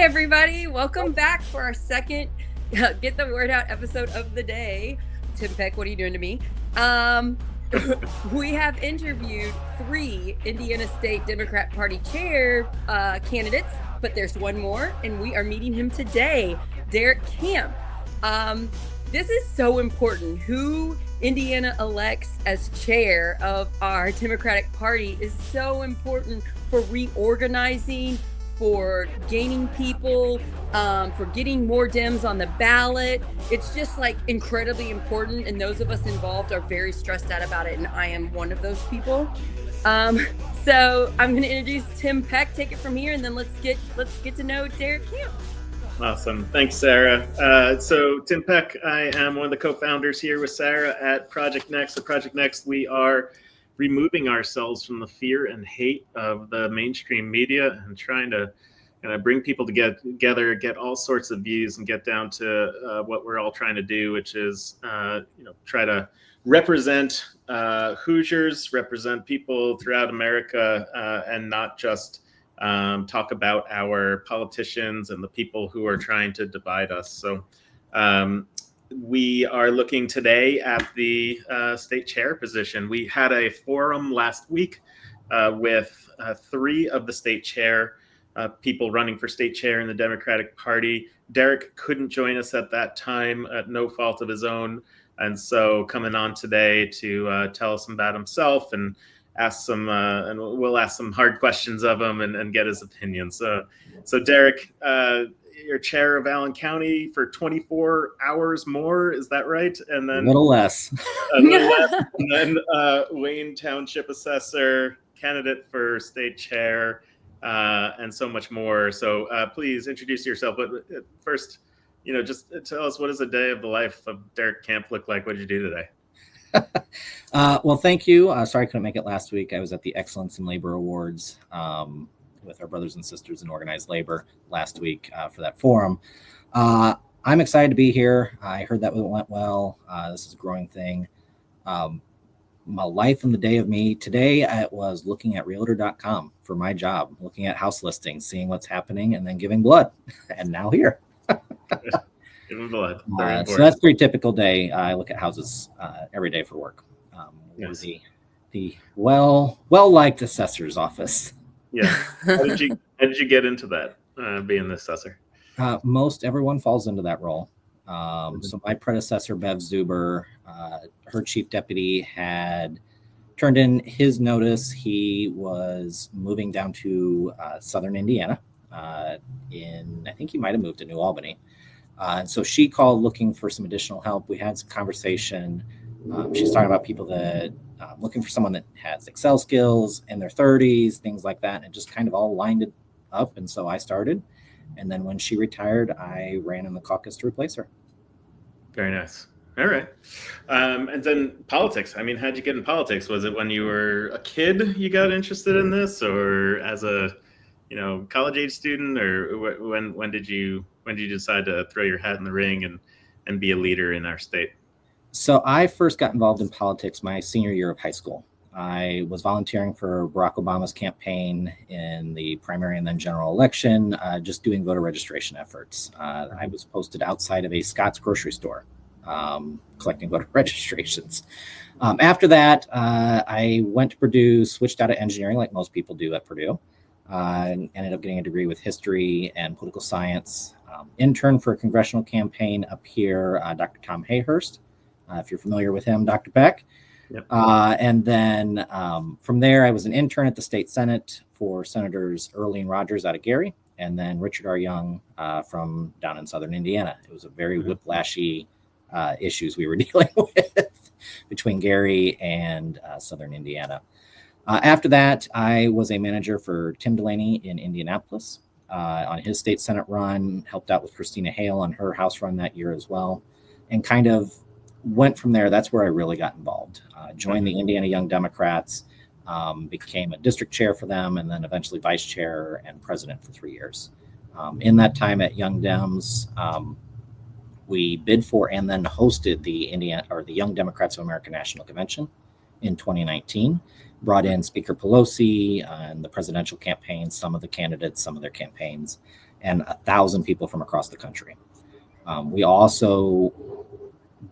everybody. Welcome back for our second Get the Word Out episode of the day. Tim Peck, what are you doing to me? We have interviewed 3 Indiana State Democrat Party chair candidates, but there's one more, and we are meeting him today, Derek Camp. This is so important. Who Indiana elects as chair of our Democratic Party is so important for reorganizing, for gaining people, for getting more Dems on the ballot. It's just like incredibly important, and those of us involved are very stressed out about it, and I am one of those people. So I'm going to introduce Tim Peck. Take it from here, and then let's get to know Derek Camp. Awesome. Thanks, Sarah. So Tim Peck, I am one of the co-founders here with Sarah at Project Next. At Project Next, we are removing ourselves from the fear and hate of the mainstream media and trying to bring people together, get all sorts of views, and get down to what we're all trying to do, which is try to represent Hoosiers, represent people throughout America, and not just talk about our politicians and the people who are trying to divide us. So we are looking today at the state chair position. We had a forum last week with 3 of the state chair people running for state chair in the Democratic Party. Derek couldn't join us at that time at no fault of his own. And so coming on today to tell us about himself and ask some, and we'll ask some hard questions of him and get his opinion. So Derek, you're chair of Allen County for 24 hours more, is that right? And then a little less. And then Wayne Township Assessor, candidate for state chair, and so much more. So please introduce yourself. But first, just tell us, what does a day of the life of Derek Camp look like? What did you do today? Well, thank you. Sorry I couldn't make it last week. I was at the Excellence in Labor Awards with our brothers and sisters in organized labor last week for that forum. I'm excited to be here. I heard that went well. This is a growing thing. My life in the day of me today, I was looking at realtor.com for my job, looking at house listings, seeing what's happening, and then giving blood. And now here. Giving blood. So that's a pretty typical day. I look at houses every day for work. Yes. The well-liked assessor's office. Yeah. How did you get into that, being the assessor? Most everyone falls into that role. So my predecessor, Bev Zuber, her chief deputy, had turned in his notice. He was moving down to southern Indiana. I think he might have moved to New Albany. And so she called looking for some additional help. We had some conversation. She's talking about people that looking for someone that has Excel skills in their 30s, things like that. And it just kind of all lined it up. And so I started. And then when she retired, I ran in the caucus to replace her. Very nice. All right. And then politics. I mean, how'd you get in politics? Was it when you were a kid you got interested in this, or as a college age student, or when did you decide to throw your hat in the ring and be a leader in our state? So I first got involved in politics my senior year of high school. I was volunteering for Barack Obama's campaign in the primary and then general election, just doing voter registration efforts. I was posted outside of a Scott's grocery store, collecting voter registrations. After that, I went to Purdue, switched out of engineering like most people do at Purdue, and ended up getting a degree with history and political science. Intern for a congressional campaign up here, Dr. Tom Hayhurst. If you're familiar with him, Dr. Peck. Yep. And then from there, I was an intern at the state Senate for Senators Earlene Rogers out of Gary, and then Richard R. Young from down in southern Indiana. It was a very whiplashy issues we were dealing with between Gary and southern Indiana. After that, I was a manager for Tim Delaney in Indianapolis on his state Senate run, helped out with Christina Hale on her House run that year as well, and kind of went from there. That's where I really got involved. Joined the Indiana Young Democrats, became a district chair for them, and then eventually vice chair and president for 3 years. In that time at Young Dems, we bid for and then hosted the Young Democrats of America National Convention in 2019. Brought in Speaker Pelosi and the presidential campaign, some of the candidates, some of their campaigns, and 1,000 people from across the country. We also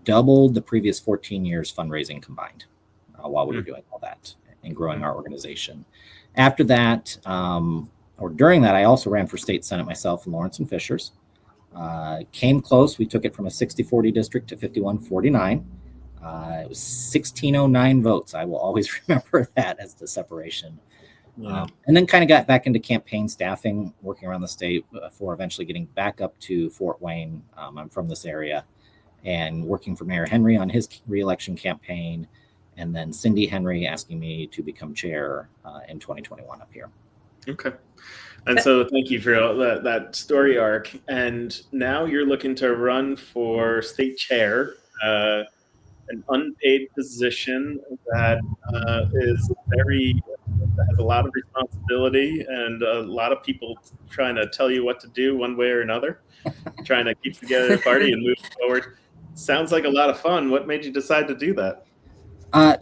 doubled the previous 14 years fundraising combined while we were doing all that and growing our organization. After that, or during that, I also ran for state senate myself in Lawrence and Fishers. Came close. We took it from a 60-40 district to 51-49. It was 1,609 votes. I will always remember that as the separation. Yeah. And then kind of got back into campaign staffing, working around the state before eventually getting back up to Fort Wayne. I'm from this area, and working for Mayor Henry on his reelection campaign, and then Cindy Henry asking me to become chair in 2021 up here. Okay. And so thank you for all that story arc. And now you're looking to run for state chair, an unpaid position that has a lot of responsibility and a lot of people trying to tell you what to do one way or another, trying to keep together the party and move forward. Sounds like a lot of fun. What made you decide to do that?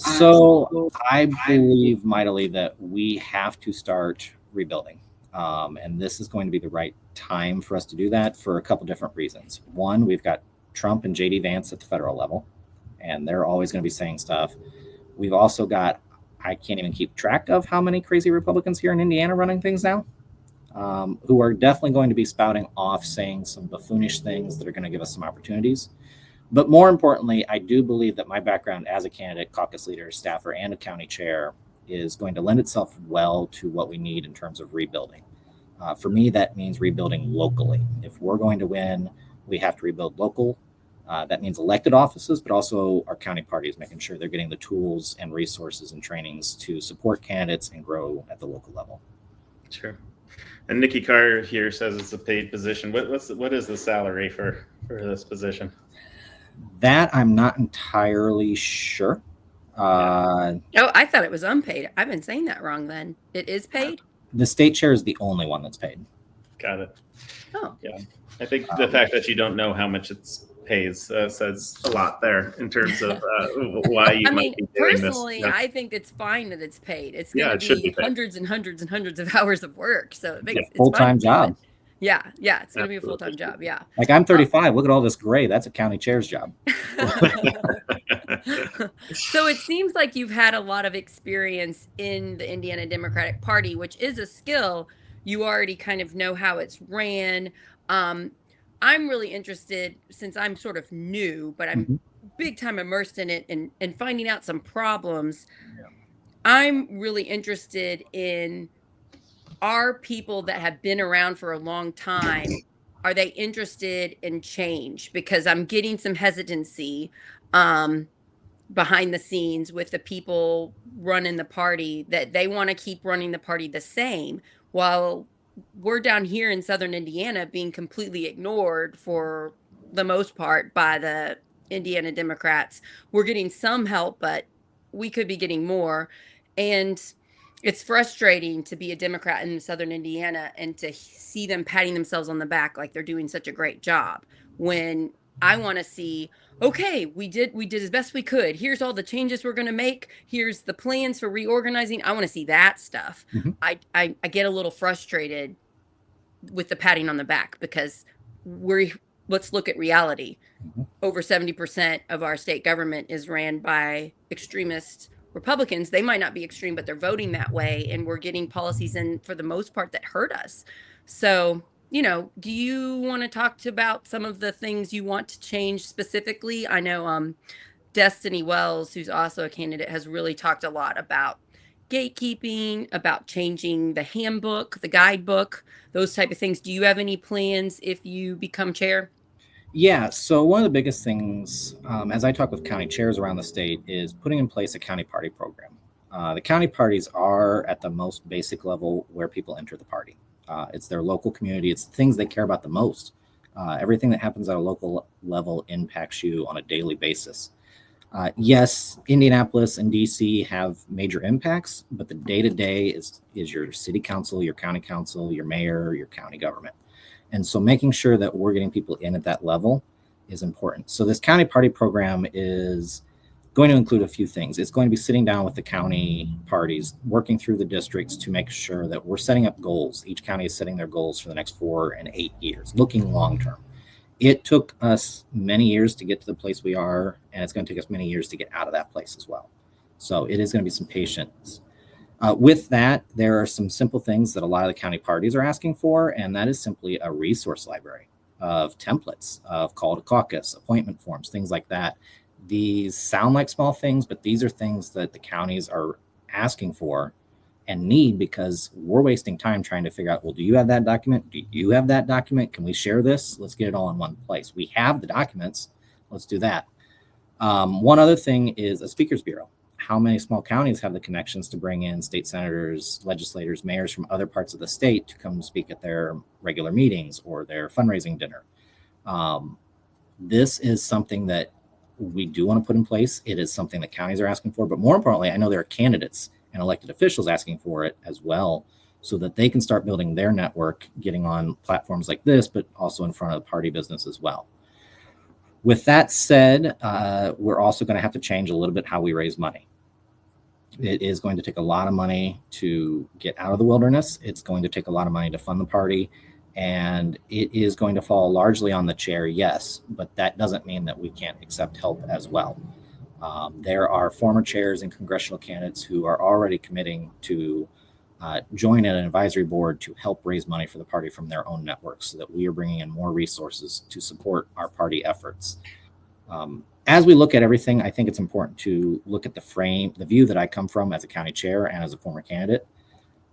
So I believe mightily that we have to start rebuilding. And this is going to be the right time for us to do that for a couple different reasons. One, we've got Trump and JD Vance at the federal level, and they're always going to be saying stuff. We've also got, I can't even keep track of how many crazy Republicans here in Indiana running things now, who are definitely going to be spouting off, saying some buffoonish things that are going to give us some opportunities. But more importantly, I do believe that my background as a candidate, caucus leader, staffer, and a county chair is going to lend itself well to what we need in terms of rebuilding. For me, that means rebuilding locally. If we're going to win, we have to rebuild local. That means elected offices, but also our county parties, making sure they're getting the tools and resources and trainings to support candidates and grow at the local level. Sure. And Nikki Carr here says it's a paid position. What is the salary for this position? That I'm not entirely sure. I thought it was unpaid. I've been saying that wrong then. It is paid? The state chair is the only one that's paid. Got it. Oh. Yeah. I think the fact that you don't know how much it pays says a lot there in terms of why you might be doing this. Personally, Yeah. I think it's fine that it's paid. It's going it should to be be paid. hundreds and hundreds and hundreds of hours of work. So it makes It's a full-time job. Yeah, it's going to be a Absolutely. full-time job, yeah. Like, I'm 35. Look at all this gray. That's a county chair's job. So it seems like you've had a lot of experience in the Indiana Democratic Party, which is a skill. You already kind of know how it's ran. I'm really interested, since I'm sort of new, but I'm big time immersed in it and finding out some problems. Yeah. I'm really interested in, are people that have been around for a long time, are they interested in change? Because I'm getting some hesitancy behind the scenes with the people running the party, that they want to keep running the party the same, while we're down here in Southern Indiana being completely ignored for the most part by the Indiana Democrats. We're getting some help, but we could be getting more. And it's frustrating to be a Democrat in Southern Indiana and to see them patting themselves on the back like they're doing such a great job, when I want to see, okay, we did as best we could. Here's all the changes we're going to make. Here's the plans for reorganizing. I want to see that stuff. I get a little frustrated with the patting on the back, because let's look at reality. Over 70% of our state government is ran by extremist Republicans. They might not be extreme, but they're voting that way, and we're getting policies in, for the most part, that hurt us. So, do you want to talk about some of the things you want to change specifically? I know Destiny Wells, who's also a candidate, has really talked a lot about gatekeeping, about changing the handbook, the guidebook, those type of things. Do you have any plans if you become chair? Yeah, so one of the biggest things, as I talk with county chairs around the state, is putting in place a county party program. The county parties are at the most basic level where people enter the party. It's their local community. It's the things they care about the most. Everything that happens at a local level impacts you on a daily basis. Yes, Indianapolis and DC have major impacts, but the day-to-day is your city council, your county council, your mayor, your county government. And so making sure that we're getting people in at that level is important. So this county party program is going to include a few things. It's going to be sitting down with the county parties, working through the districts to make sure that we're setting up goals. Each county is setting their goals for the next 4 and 8 years, looking long term. It took us many years to get to the place we are, and it's going to take us many years to get out of that place as well. So it is going to be some patience. With that, there are some simple things that a lot of the county parties are asking for, and that is simply a resource library of templates, of call to caucus, appointment forms, things like that. These sound like small things, but these are things that the counties are asking for and need, because we're wasting time trying to figure out, well, do you have that document? Do you have that document? Can we share this? Let's get it all in one place. We have the documents. Let's do that. One other thing is a speakers bureau. How many small counties have the connections to bring in state senators, legislators, mayors from other parts of the state to come speak at their regular meetings or their fundraising dinner? This is something that we do want to put in place. It is something that counties are asking for, but more importantly, I know there are candidates and elected officials asking for it as well, so that they can start building their network, getting on platforms like this, but also in front of the party business as well. With that said, we're also going to have to change a little bit how we raise money. It is going to take a lot of money to get out of the wilderness. It's going to take a lot of money to fund the party. And it is going to fall largely on the chair, yes, but that doesn't mean that we can't accept help as well. There are former chairs and congressional candidates who are already committing to join an advisory board to help raise money for the party from their own networks, so that we are bringing in more resources to support our party efforts. As we look at everything, I think it's important to look at the view that I come from as a county chair and as a former candidate.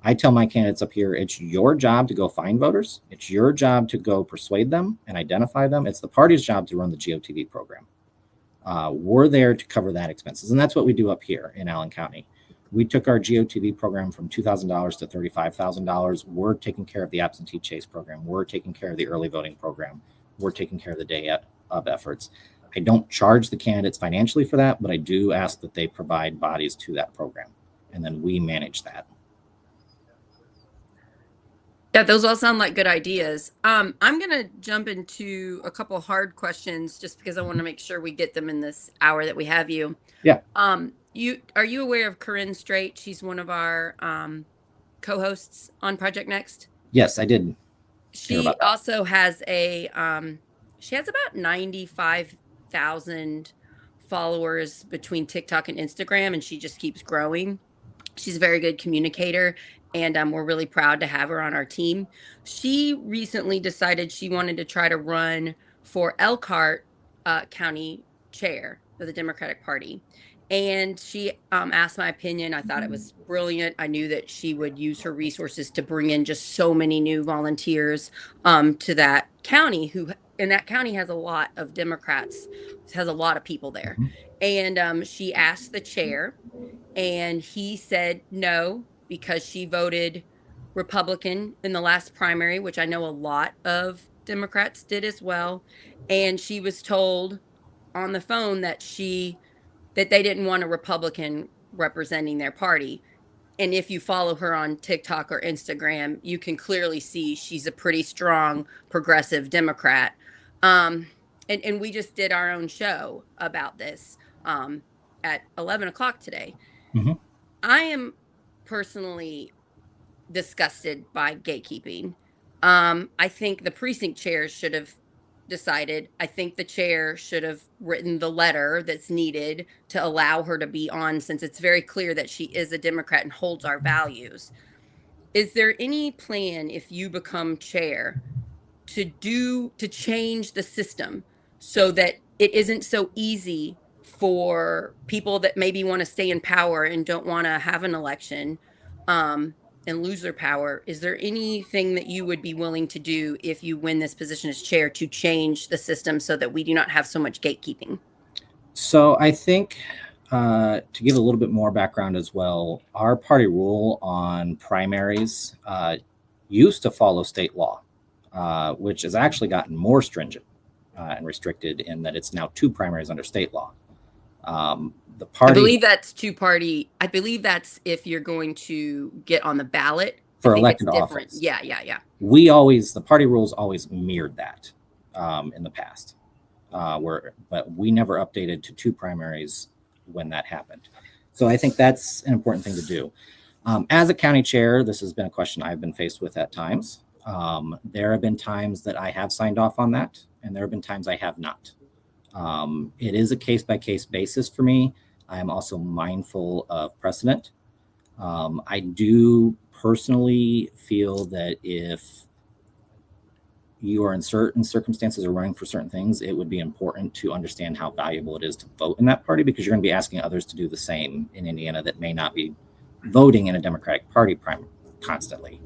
I tell my candidates up here, it's your job to go find voters. It's your job to go persuade them and identify them. It's the party's job to run the GOTV program. We're there to cover that expenses. And that's what we do up here in Allen County. We took our GOTV program from $2,000 to $35,000. We're taking care of the absentee chase program. We're taking care of the early voting program. We're taking care of the day of efforts. I don't charge the candidates financially for that, but I do ask that they provide bodies to that program, and then we manage that. Yeah, those all sound like good ideas. I'm going to jump into a couple hard questions just because I want to make sure we get them in this hour that we have you. Yeah. Are you aware of Corinne Straight? She's one of our co-hosts on Project Next. Yes, I did. She also has she has about 95,000 followers between TikTok and Instagram, and she just keeps growing. She's a very good communicator, and we're really proud to have her on our team. She recently decided she wanted to try to run for Elkhart County Chair of the Democratic Party. And she asked my opinion. I thought it was brilliant. I knew that she would use her resources to bring in just so many new volunteers to that county, and that county has a lot of Democrats, has a lot of people there. And she asked the chair, and he said no, because she voted Republican in the last primary, which I know a lot of Democrats did as well. And she was told on the phone that they didn't want a Republican representing their party. And if you follow her on TikTok or Instagram, you can clearly see she's a pretty strong progressive Democrat. And we just did our own show about this at 11 o'clock today. Mm-hmm. I am personally disgusted by gatekeeping. I think the precinct chairs should have decided. I think the chair should have written the letter that's needed to allow her to be on, since it's very clear that she is a Democrat and holds our values. Is there any plan, if you become chair, to change the system so that it isn't so easy for people that maybe want to stay in power and don't want to have an election and lose their power? Is there anything that you would be willing to do if you win this position as chair to change the system so that we do not have so much gatekeeping? So I think to give a little bit more background as well, our party rule on primaries used to follow state law, which has actually gotten more stringent and restricted in that it's now 2 primaries under state law. The party, I believe that's 2-party. I believe that's if you're going to get on the ballot for elected office. Yeah. The party rules always mirrored that in the past, but we never updated to 2 primaries when that happened. So I think that's an important thing to do. As a county chair, this has been a question I've been faced with at times. There have been times that I have signed off on that, and there have been times I have not. It is a case-by-case basis for me. I am also mindful of precedent. I do personally feel that if you are in certain circumstances or running for certain things, it would be important to understand how valuable it is to vote in that party, because you're going to be asking others to do the same in Indiana that may not be voting in a Democratic Party constantly.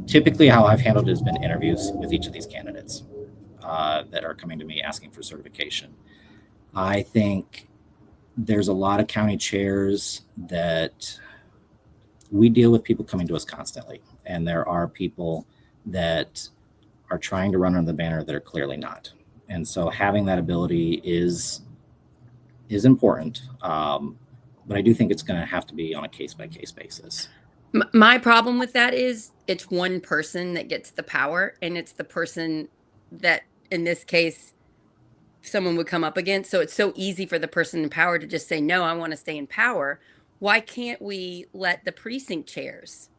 Typically, how I've handled it has been interviews with each of these candidates that are coming to me asking for certification. I think there's a lot of county chairs that we deal with people coming to us constantly, and there are people that are trying to run under the banner that are clearly not. And so having that ability is important, but I do think it's going to have to be on a case-by-case basis. My problem with that is it's one person that gets the power, and it's the person that, in this case, someone would come up against. So it's so easy for the person in power to just say, no, I want to stay in power. Why can't we let the precinct chairs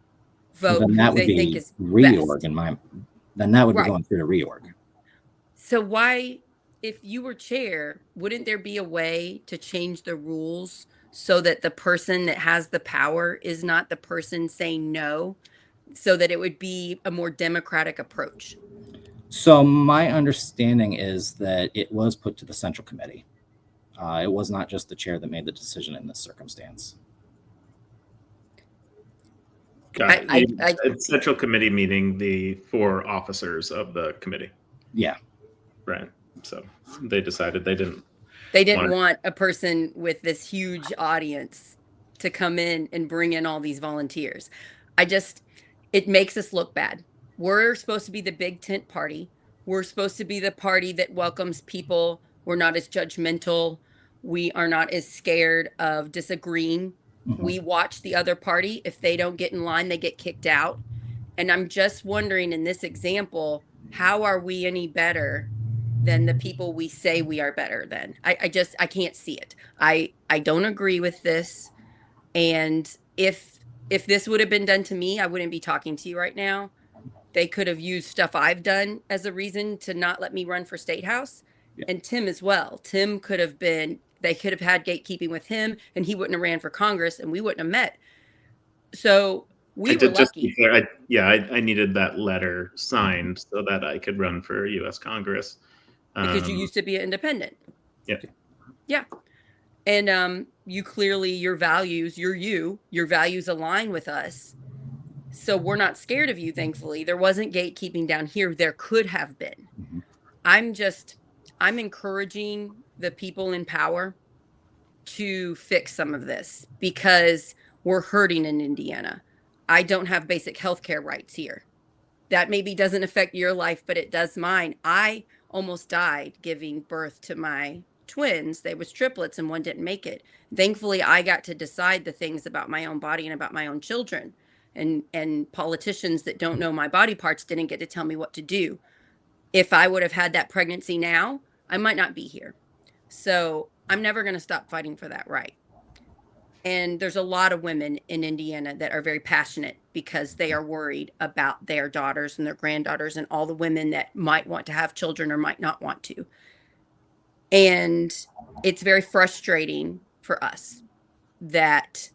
vote Then that who would they be think is reorg best? then that would Right. be going through the reorg. So why, if you were chair, wouldn't there be a way to change the rules so that the person that has the power is not the person saying no, so that it would be a more democratic approach? So my understanding is that it was put to the central committee. It was not just the chair that made the decision in this circumstance. Got it. It's central committee meeting the 4 officers of the committee. Yeah. Right. So they decided they didn't want a person with this huge audience to come in and bring in all these volunteers. It makes us look bad. We're supposed to be the big tent party. We're supposed to be the party that welcomes people. We're not as judgmental. We are not as scared of disagreeing. Mm-hmm. We watch the other party. If they don't get in line, they get kicked out. And I'm just wondering, in this example, how are we any better than the people we say we are better than? I can't see it. I don't agree with this. And if this would have been done to me, I wouldn't be talking to you right now. They could have used stuff I've done as a reason to not let me run for state house. Yeah. And Tim as well. Tim could have been, they could have had gatekeeping with him, and he wouldn't have ran for Congress, and we wouldn't have met. So we were lucky. I needed that letter signed so that I could run for U.S. Congress. Because you used to be an independent. Yeah. Yeah. And you clearly, your values align with us. So we're not scared of you, thankfully. There wasn't gatekeeping down here. There could have been. Mm-hmm. I'm encouraging the people in power to fix some of this, because we're hurting in Indiana. I don't have basic healthcare rights here. That maybe doesn't affect your life, but it does mine. I almost died giving birth to my twins. They was triplets and one didn't make it. Thankfully, I got to decide the things about my own body and about my own children. And politicians that don't know my body parts didn't get to tell me what to do. If I would have had that pregnancy now, I might not be here. So I'm never going to stop fighting for that right. And there's a lot of women in Indiana that are very passionate because they are worried about their daughters and their granddaughters and all the women that might want to have children or might not want to. And it's very frustrating for us that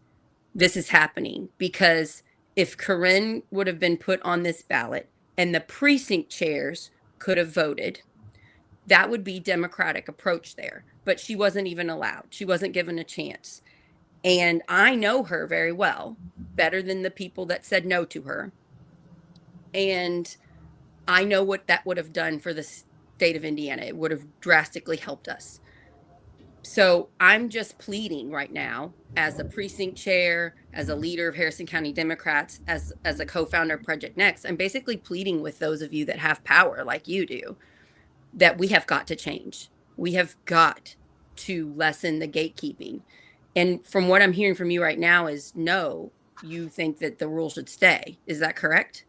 this is happening, because if Corinne would have been put on this ballot and the precinct chairs could have voted, that would be democratic approach there. But she wasn't even allowed. She wasn't given a chance. And I know her very well, better than the people that said no to her. And I know what that would have done for the state of Indiana. It would have drastically helped us. So I'm just pleading right now, as a precinct chair, as a leader of Harrison County Democrats, as a co-founder of Project Next, I'm basically pleading with those of you that have power like you do, that we have got to change. We have got to lessen the gatekeeping. And from what I'm hearing from you right now is, no, you think that the rule should stay. Is that correct?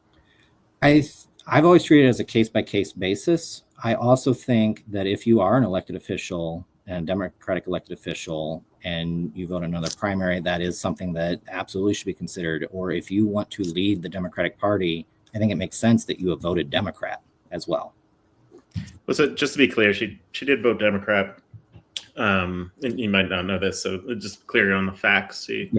I've always treated it as a case-by-case basis. I also think that if you are an elected official and Democratic elected official, and you vote in another primary, that is something that absolutely should be considered. Or if you want to lead the Democratic Party, I think it makes sense that you have voted Democrat as well. Well, so just to be clear, she did vote Democrat. And you might not know this, so just clear on the facts. She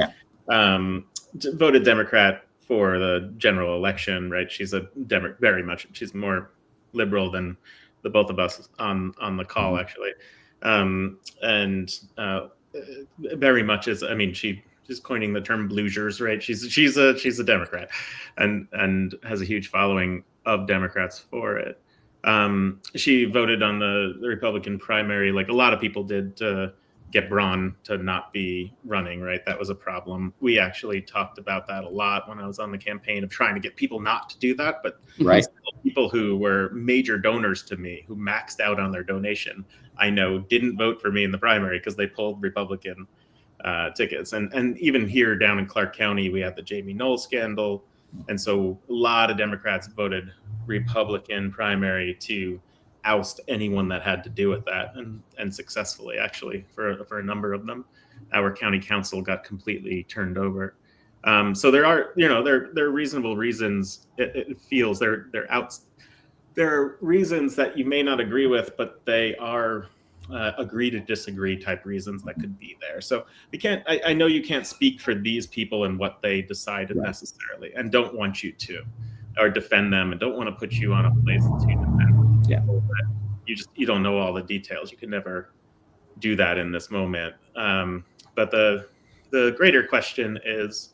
voted Democrat for the general election, right? She's a very much. She's more liberal than the both of us on the call, actually, and very much is. I mean, she's coining the term "bluesers," right? She's a Democrat, and has a huge following of Democrats for it. She voted on the Republican primary, like a lot of people did, to get Braun to not be running, right? That was a problem. We actually talked about that a lot when I was on the campaign of trying to get people not to do that, but people who were major donors to me, who maxed out on their donation, I know didn't vote for me in the primary because they pulled Republican tickets. And even here down in Clark County, we had the Jamie Knowles scandal. And so a lot of Democrats voted Republican primary to oust anyone that had to do with that, and successfully, actually, for a number of them. Our county council got completely turned over. So there are, there are reasonable reasons. It feels there are reasons that you may not agree with, but they are agree to disagree type reasons that could be there. So we can't. I know you can't speak for these people and what they decided necessarily, and don't want you to, or defend them, and don't want to put you on a place to defend. You don't know all the details. You can never do that in this moment. But the greater question is,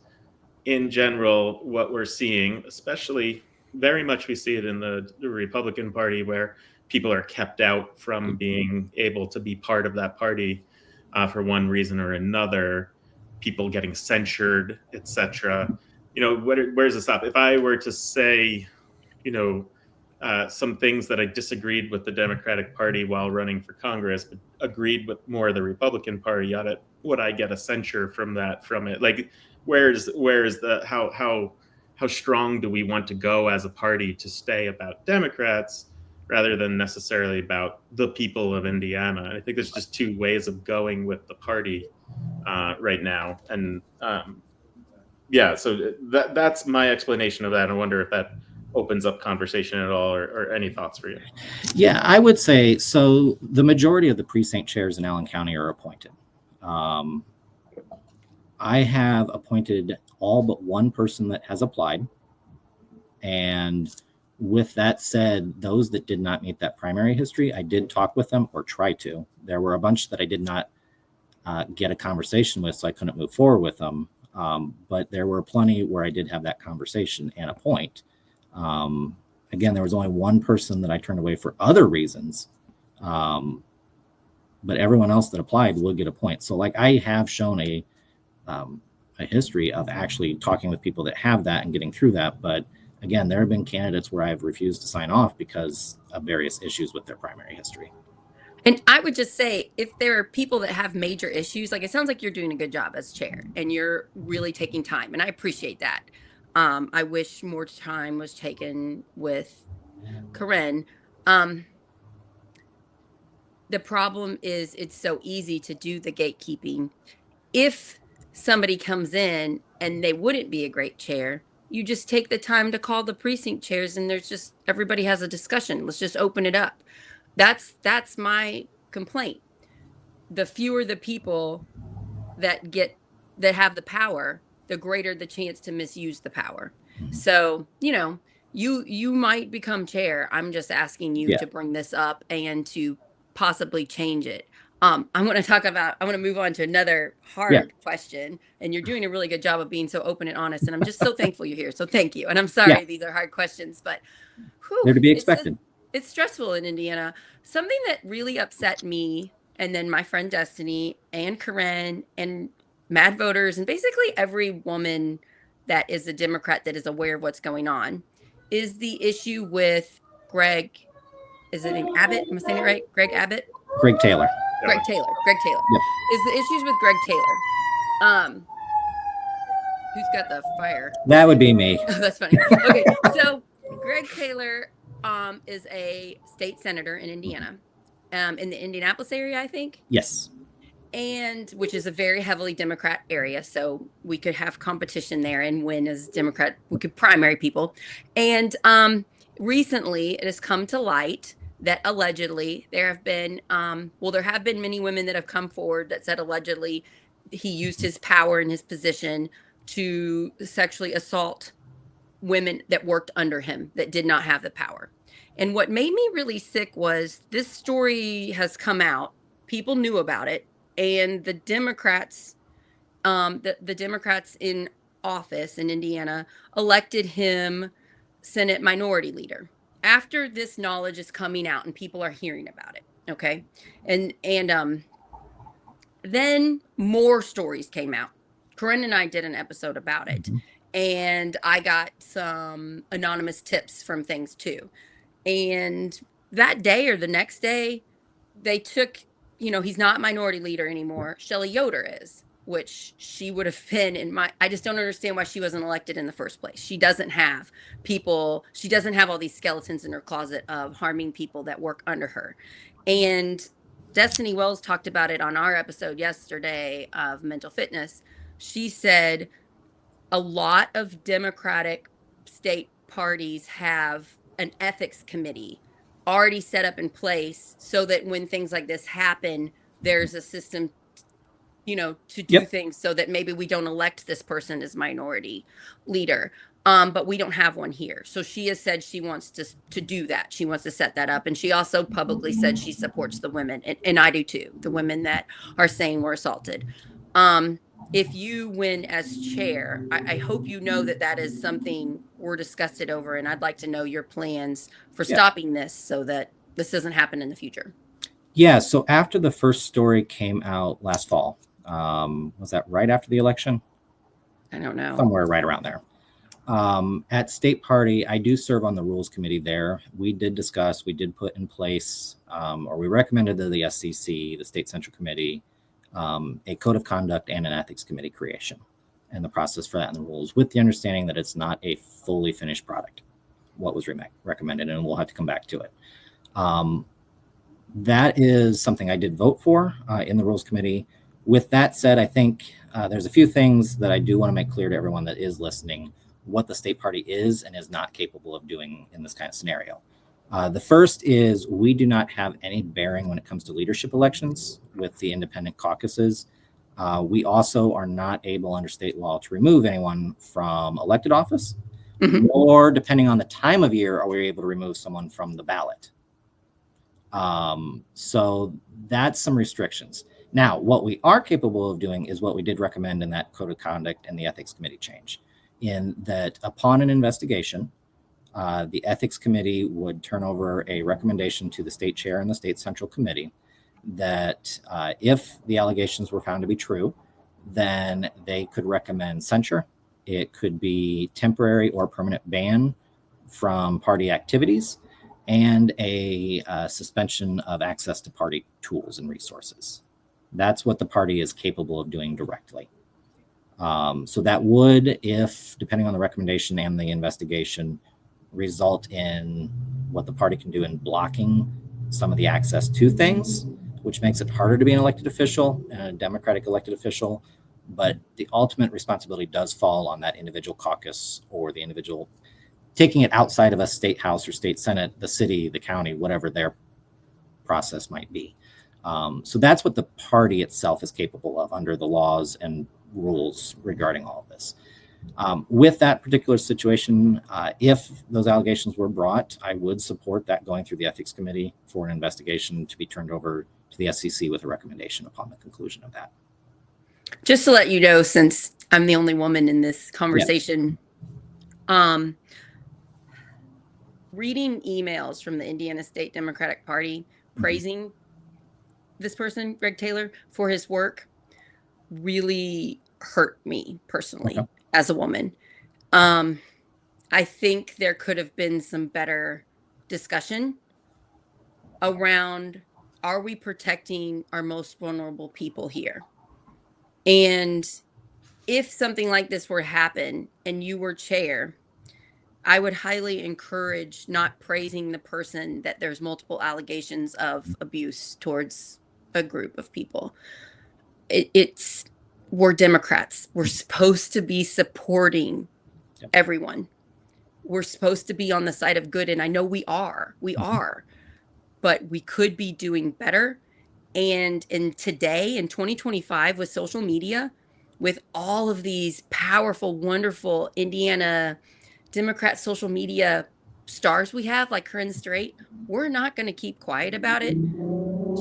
in general, what we're seeing, especially very much we see it in the Republican Party, where people are kept out from being able to be part of that party for one reason or another, people getting censured, etc. Where does it stop? If I were to say, some things that I disagreed with the Democratic Party while running for Congress, but agreed with more of the Republican Party on it, would I get a censure from it? Like, where's the how strong do we want to go as a party to stay about Democrats rather than necessarily about the people of Indiana? And I think there's just two ways of going with the party right now. And so that's my explanation of that. I wonder if that opens up conversation at all, or any thoughts for you? Yeah, I would say so. The majority of the precinct chairs in Allen County are appointed. I have appointed all but one person that has applied. And with that said, those that did not meet that primary history, I did talk with them, or try to. There were a bunch that I did not get a conversation with, so I couldn't move forward with them. But there were plenty where I did have that conversation and appoint. Again, there was only one person that I turned away for other reasons. But everyone else that applied will get a point. So like, I have shown a history of actually talking with people that have that and getting through that. But again, there have been candidates where I've refused to sign off because of various issues with their primary history. And I would just say, if there are people that have major issues, like, it sounds like you're doing a good job as chair and you're really taking time, and I appreciate that. I wish more time was taken with Karen. The problem is, it's so easy to do the gatekeeping. If somebody comes in and they wouldn't be a great chair, you just take the time to call the precinct chairs, and everybody has a discussion. Let's just open it up. That's my complaint. The fewer the people that have the power, the greater the chance to misuse the power. So, you might become chair. I'm just asking you to bring this up and to possibly change it. I want to move on to another hard question, and you're doing a really good job of being so open and honest, and I'm just so thankful you're here. So thank you. And I'm sorry, these are hard questions, but they're to be expected. It's stressful in Indiana. Something that really upset me, and then my friend Destiny and Karen and Mad Voters, and basically every woman that is a Democrat that is aware of what's going on, is the issue with Greg. Is it named Abbott? Am I saying it right? Greg Abbott? Greg Taylor. Greg Taylor. Yep. Is the issues with Greg Taylor. Who's got the fire? That would be me. That's funny. Okay, so Greg Taylor is a state senator in Indiana. in the Indianapolis area, I think. Yes. And which is a very heavily Democrat area. So we could have competition there and win as Democrat. We could primary people. And recently it has come to light that allegedly there have been, there have been many women that have come forward that said allegedly he used his power and his position to sexually assault women that worked under him that did not have the power. And what made me really sick was this story has come out. People knew about it, and the Democrats, the Democrats in office in Indiana elected him Senate Minority Leader. After this knowledge is coming out and people are hearing about it, okay, and then more stories came out. Corinne and I did an episode about it, and I got some anonymous tips from things too. And that day or the next day, they took, he's not minority leader anymore. Shelley Yoder is, which she would have been I just don't understand why she wasn't elected in the first place. She doesn't have all these skeletons in her closet of harming people that work under her. And Destiny Wells talked about it on our episode yesterday of mental fitness. She said a lot of Democratic state parties have an ethics committee already set up in place so that when things like this happen, there's a system, to do things so that maybe we don't elect this person as minority leader. But we don't have one here. So she has said she wants to do that. She wants to set that up. And she also publicly said she supports the women. And I do too. The women that are saying were assaulted. If you win as chair, I hope you know that is something we're discussing over. And I'd like to know your plans for stopping this so that this doesn't happen in the future. Yeah. So after the first story came out last fall, was that right after the election? I don't know. Somewhere right around there. At State Party, I do serve on the Rules Committee there. We did put in place, or we recommended to the SCC, the State Central Committee, a code of conduct and an ethics committee creation and the process for that and the rules, with the understanding that it's not a fully finished product, what was recommended, and we'll have to come back to it. That is something I did vote for in the Rules Committee. With that said, I think there's a few things that I do want to make clear to everyone that is listening what the State Party is and is not capable of doing in this kind of scenario. The first is we do not have any bearing when it comes to leadership elections with the independent caucuses. We also are not able under state law to remove anyone from elected office, or depending on the time of year, are we able to remove someone from the ballot. So that's some restrictions. Now, what we are capable of doing is what we did recommend in that code of conduct and the ethics committee change, in that upon an investigation, the ethics committee would turn over a recommendation to the state chair and the state central committee that if the allegations were found to be true, then they could recommend censure. It could be temporary or permanent ban from party activities and a suspension of access to party tools and resources. That's what the party is capable of doing directly. So that would, if depending on the recommendation and the investigation, result in what the party can do in blocking some of the access to things, which makes it harder to be an elected official and a Democratic elected official. But the ultimate responsibility does fall on that individual caucus or the individual taking it outside of a state house or state senate, the city, the county, whatever their process might be. So that's what the party itself is capable of under the laws and rules regarding all of this. With that particular situation, if those allegations were brought, I would support that going through the ethics committee for an investigation to be turned over to the SCC with a recommendation upon the conclusion of that. Just to let you know, since I'm the only woman in this conversation, reading emails from the Indiana State Democratic Party praising this person, Greg Taylor, for his work really hurt me personally as a woman. I think there could have been some better discussion around, are we protecting our most vulnerable people here? And if something like this were to happen and you were chair, I would highly encourage not praising the person that there's multiple allegations of abuse towards a group of people. We're Democrats. We're supposed to be supporting everyone. We're supposed to be on the side of good. And I know we are, but we could be doing better. And in 2025, with social media, with all of these powerful, wonderful Indiana Democrat social media stars we have, like Corinne Strait, we're not going to keep quiet about it.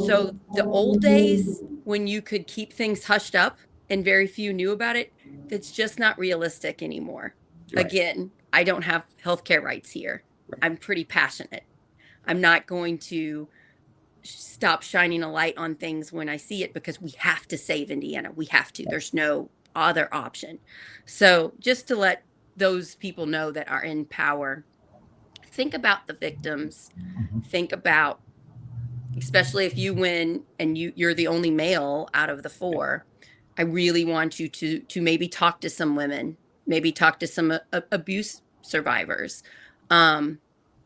So the old days when you could keep things hushed up and very few knew about it, that's just not realistic anymore. Right. Again, I don't have healthcare rights here. Right. I'm pretty passionate. I'm not going to stop shining a light on things when I see it, because we have to save Indiana. We have to. There's no other option. So just to let those people know that are in power, think about the victims. Think about, especially if you win and you're the only male out of the four, I really want you to maybe talk to some women, maybe talk to some abuse survivors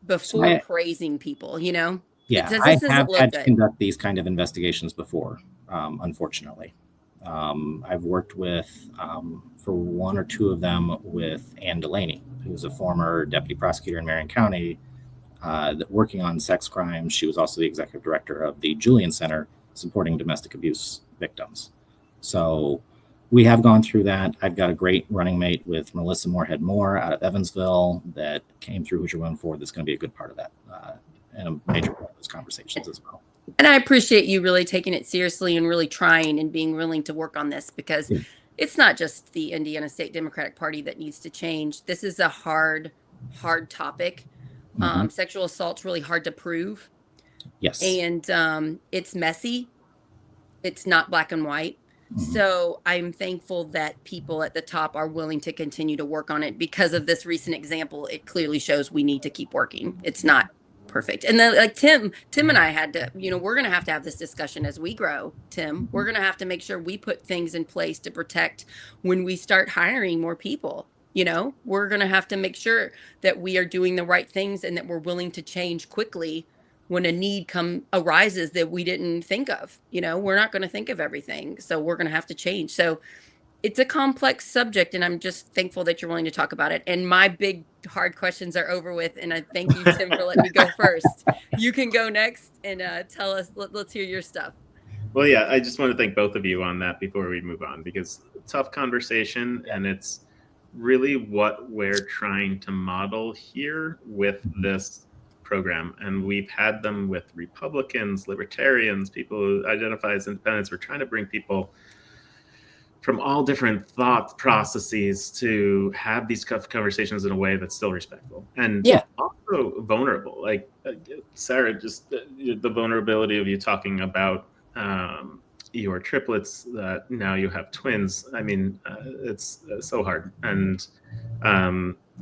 before praising people, you know? Yeah, I have had to conduct these kind of investigations before, unfortunately. I've worked with, for one or two of them, with Ann Delaney, who's a former deputy prosecutor in Marion County, working on sex crimes. She was also the executive director of the Julian Center, supporting domestic abuse victims. So we have gone through that. I've got a great running mate with Melissa Moorhead Moore out of Evansville that came through Hoosier Women Forward. That's going to be a good part of that and a major part of those conversations as well. And I appreciate you really taking it seriously and really trying and being willing to work on this, because it's not just the Indiana State Democratic Party that needs to change. This is a hard topic. Sexual assault's really hard to prove. Yes. And it's messy. It's not black and white. So I'm thankful that people at the top are willing to continue to work on it. Because of this recent example, it clearly shows we need to keep working. It's not perfect. And then, like Tim and I had to, we're going to have this discussion as we grow, Tim. We're going to have to make sure we put things in place to protect when we start hiring more people. We're going to have to make sure that we are doing the right things and that we're willing to change quickly when a need arises that we didn't think of. We're not going to think of everything. So we're going to have to change. So it's a complex subject, and I'm just thankful that you're willing to talk about it. And my big hard questions are over with. And I thank you, Tim, for letting me go first. You can go next and tell us, let's hear your stuff. Well, yeah, I just want to thank both of you on that before we move on, because tough conversation, and it's really what we're trying to model here with this program. And we've had them with Republicans, libertarians, people who identify as independents. We're trying to bring people from all different thought processes to have these conversations in a way that's still respectful and also vulnerable. Like Sarah, just the vulnerability of you talking about your triplets, that now you have twins. I mean, it's so hard. And,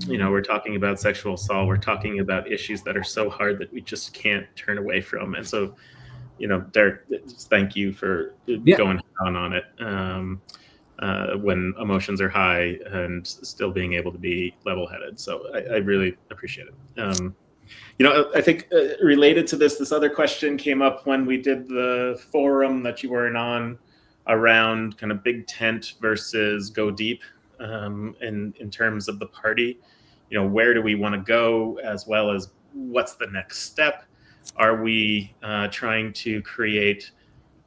we're talking about sexual assault. We're talking about issues that are so hard that we just can't turn away from. And so, Derek, just thank you for going on it. When emotions are high and still being able to be level-headed. So I really appreciate it. I think related to this other question came up when we did the forum that you weren't on, around kind of big tent versus go deep in terms of the party. Where do we want to go, as well as what's the next step? Are we trying to create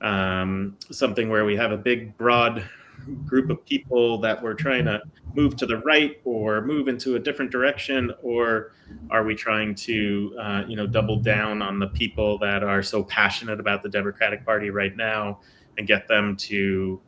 something where we have a big, broad group of people that we're trying to move to the right or move into a different direction? Or are we trying to, double down on the people that are so passionate about the Democratic Party right now and get them to,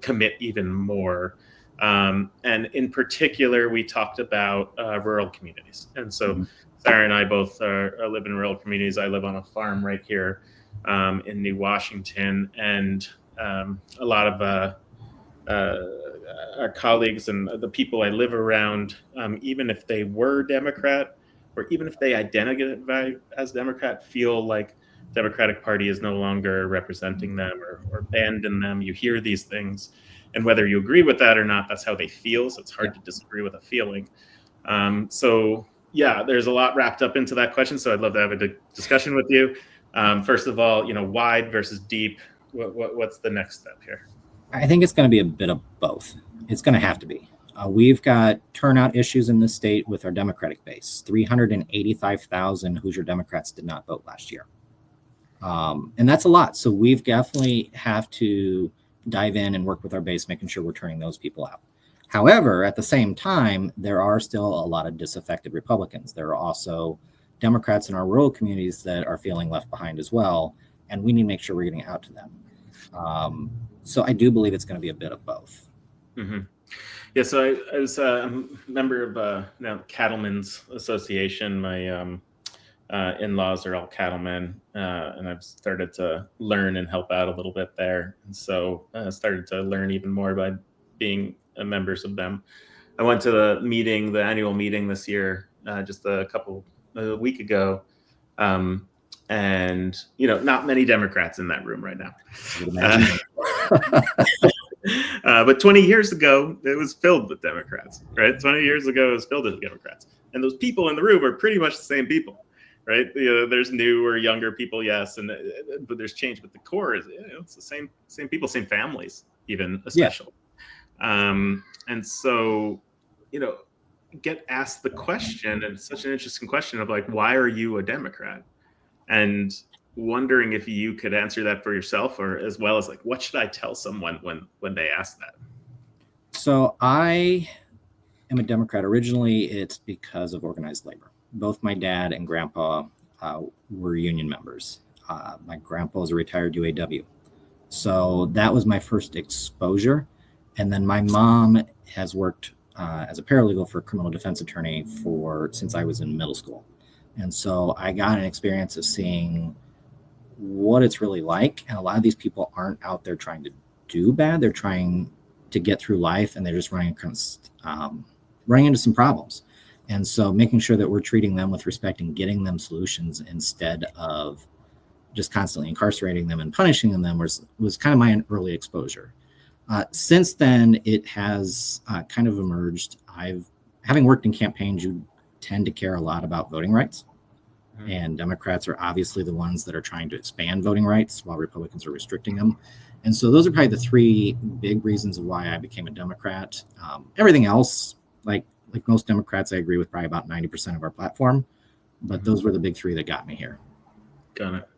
commit even more? And in particular, we talked about rural communities. And so Sarah and I both live in rural communities. I live on a farm right here in New Washington. And a lot of our colleagues and the people I live around, even if they were Democrat or even if they identify as Democrat, feel like Democratic Party is no longer representing them or abandon them. You hear these things, and whether you agree with that or not, that's how they feel. So it's hard to disagree with a feeling. So yeah, there's a lot wrapped up into that question. So I'd love to have a discussion with you. First of all, wide versus deep. What's the next step here? I think it's going to be a bit of both. It's going to have to be. We've got turnout issues in the state with our Democratic base. 385,000 Hoosier Democrats did not vote last year. And that's a lot. So we've definitely have to dive in and work with our base, making sure we're turning those people out. However, at the same time, there are still a lot of disaffected Republicans. There are also Democrats in our rural communities that are feeling left behind as well. And we need to make sure we're getting out to them. So I do believe it's going to be a bit of both. Mm-hmm. Yeah, so I was a member of Cattlemen's Association. My in-laws are all cattlemen, and I've started to learn and help out a little bit there. And so I started to learn even more by being members of them. I went to the annual meeting this year, just a week ago. And, not many Democrats in that room right now. But 20 years ago, it was filled with Democrats, right? 20 years ago, it was filled with Democrats. And those people in the room are pretty much the same people, right? There's new or younger people, yes, but there's change. But the core is, it's the same people, same families, even especially. Yeah. And so, get asked the question, and it's such an interesting question of like, why are you a Democrat? And wondering if you could answer that for yourself, or as well as like, what should I tell someone when they ask that? So I am a Democrat. Originally, it's because of organized labor. Both my dad and grandpa were union members. My grandpa was a retired UAW. So that was my first exposure. And then my mom has worked as a paralegal for a criminal defense attorney since I was in middle school. And so I got an experience of seeing what it's really like. And a lot of these people aren't out there trying to do bad. They're trying to get through life, and they're just running into some problems. And so making sure that we're treating them with respect and getting them solutions instead of just constantly incarcerating them and punishing them was kind of my early exposure. Since then, it has kind of emerged. Having worked in campaigns, you tend to care a lot about voting rights. Mm-hmm. And Democrats are obviously the ones that are trying to expand voting rights while Republicans are restricting them. And so those are probably the three big reasons of why I became a Democrat. Everything else, like most Democrats, I agree with probably about 90% of our platform. But those were the big three that got me here. Got it.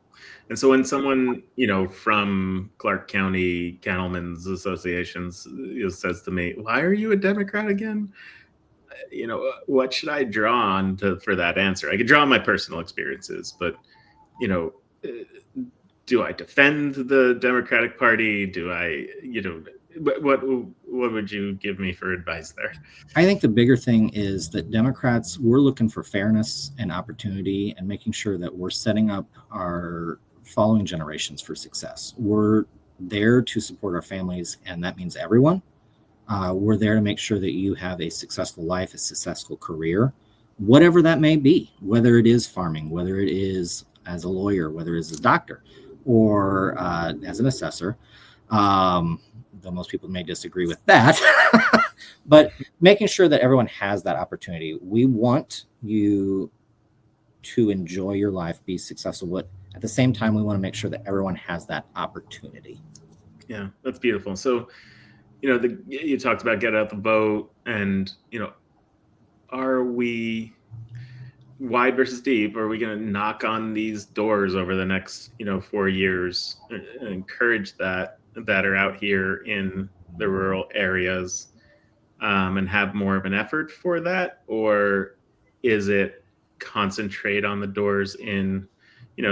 And so when someone, from Clark County Cattlemen's Associations says to me, why are you a Democrat again? What should I draw on for that answer? I could draw on my personal experiences, but, do I defend the Democratic Party? Do I, what would you give me for advice there? I think the bigger thing is that Democrats, we're looking for fairness and opportunity and making sure that we're setting up our following generations for success. We're there to support our families, and that means everyone. We're there to make sure that you have a successful life, a successful career, whatever that may be, whether it is farming, whether it is as a lawyer, whether it is a doctor, or as an assessor, though most people may disagree with that. But making sure that everyone has that opportunity. We want you to enjoy your life, be successful, but at the same time, we want to make sure that everyone has that opportunity. Yeah, that's beautiful. So, you talked about get out the vote, and, are we wide versus deep? Are we going to knock on these doors over the next, 4 years and encourage that are out here in the rural areas and have more of an effort for that? Or is it concentrate on the doors in,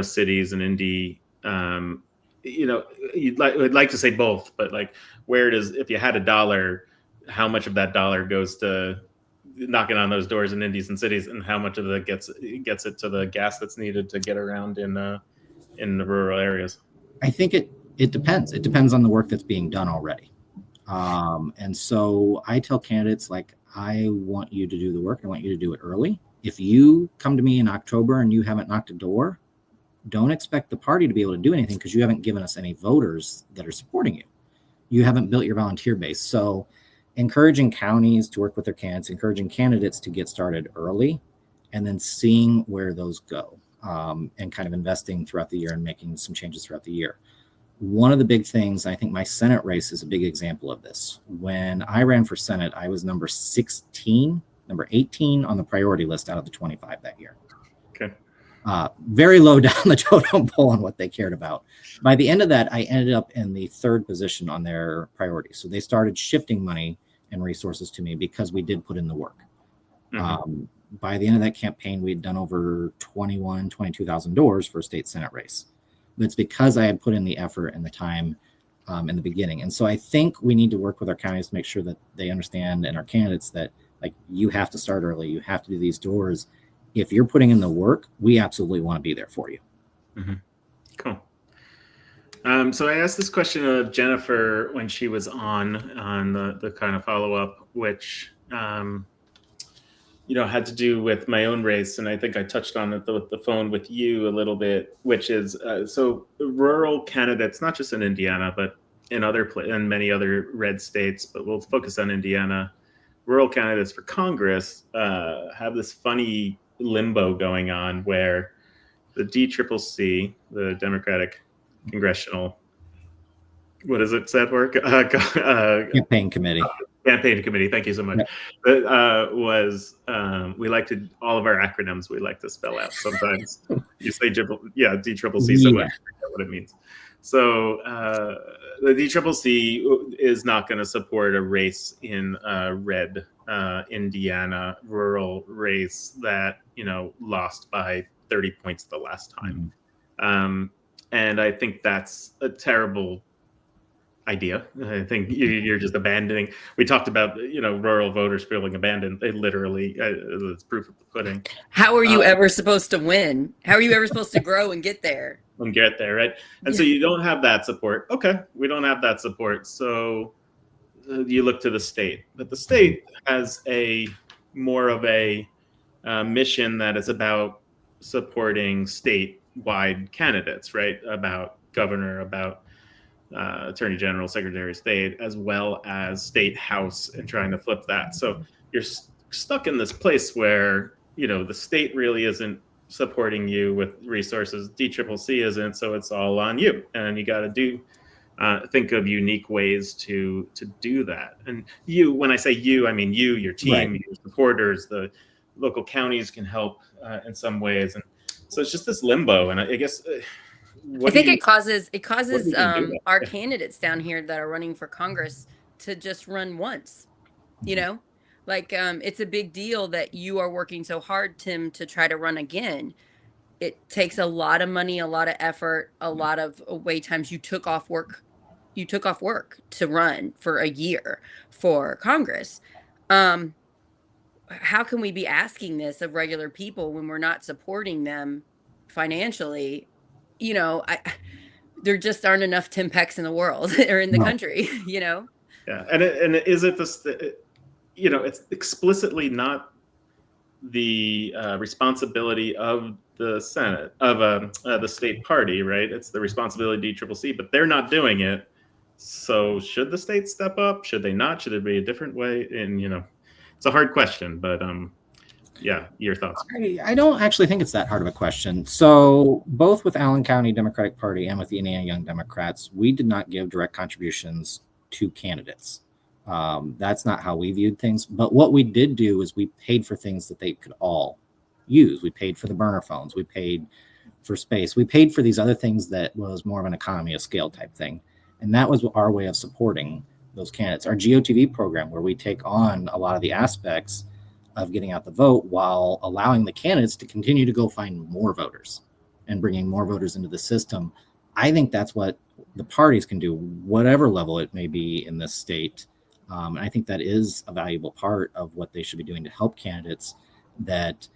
cities and Indy? I'd like to say both, but like, where does, if you had $1, how much of that dollar goes to knocking on those doors in Indies and cities, and how much of that gets it to the gas that's needed to get around in the rural areas? I think it depends. It depends on the work that's being done already. And so I tell candidates, like, I want you to do the work. I want you to do it early. If you come to me in October and you haven't knocked a door, don't expect the party to be able to do anything because you haven't given us any voters that are supporting you. You haven't built your volunteer base. So encouraging counties to work with their candidates, encouraging candidates to get started early, and then seeing where those go, and kind of investing throughout the year and making some changes throughout the year. One of the big things, I think my Senate race is a big example of this. When I ran for Senate, I was number 18 on the priority list out of the 25 that year. Okay. Very low down the totem pole on what they cared about. By the end of that, I ended up in the 3rd position on their priorities. So they started shifting money and resources to me because we did put in the work. Mm-hmm. By the end of that campaign, we'd done over 22,000 doors for a state Senate race. But it's because I had put in the effort and the time in the beginning. And so I think we need to work with our counties to make sure that they understand, and our candidates, that like, you have to start early. You have to do these doors. If you're putting in the work, we absolutely want to be there for you. Mm-hmm. Cool. So I asked this question of Jennifer when she was on the kind of follow-up, which had to do with my own race, and I think I touched on it with the phone with you a little bit, which is so rural candidates, not just in Indiana, but in many other red states, but we'll focus on Indiana. Rural candidates for Congress have this funny limbo going on where the DCCC, the Democratic Congressional, what is it said for? Campaign Committee. Campaign Committee. Thank you so much. We like to, all of our acronyms, we like to spell out sometimes. You say DCCC, so much, I forget what it means. So the DCCC is not going to support a race in red Indiana rural race that, lost by 30 points the last time. Mm-hmm. And I think that's a terrible idea. I think you're just abandoning. We talked about, rural voters feeling abandoned. They literally, it's proof of the pudding. How are you ever supposed to win? How are you ever supposed to grow and get there? Right? And so you don't have that support. Okay, we don't have that support. So you look to the state. But the state has more of a mission that is about supporting statewide candidates, right? About governor, about Attorney General, Secretary of State, as well as State House, and trying to flip that. So you're stuck in this place where, the state really isn't supporting you with resources. DCCC isn't, so it's all on you. And you got to think of unique ways to do that. And you, when I say you, I mean you, your team, right, your supporters, the local counties can help in some ways. And so it's just this limbo. And I guess... I think it causes our candidates down here that are running for Congress to just run once, it's a big deal that you are working so hard, Tim, to try to run again. It takes a lot of money, a lot of effort, a lot of wait times. You took off work to run for a year for Congress. How can we be asking this of regular people when we're not supporting them financially? There just aren't enough Tim Pecks in the world or in the country, Yeah. And is it this, it's explicitly not the responsibility of the Senate, of the state party, right? It's the responsibility of DCCC, but they're not doing it. So should the state step up? Should they not? Should it be a different way? And, it's a hard question, but your thoughts. I don't actually think it's that hard of a question. So both with Allen County Democratic Party and with the Indiana Young Democrats, we did not give direct contributions to candidates. That's not how we viewed things. But what we did do is we paid for things that they could all use. We paid for the burner phones. We paid for space. We paid for these other things that was more of an economy of scale type thing. And that was our way of supporting those candidates. Our GOTV program, where we take on a lot of the aspects of getting out the vote while allowing the candidates to continue to go find more voters and bringing more voters into the system. I think that's what the parties can do, whatever level it may be in this state. And I think that is a valuable part of what they should be doing to help candidates that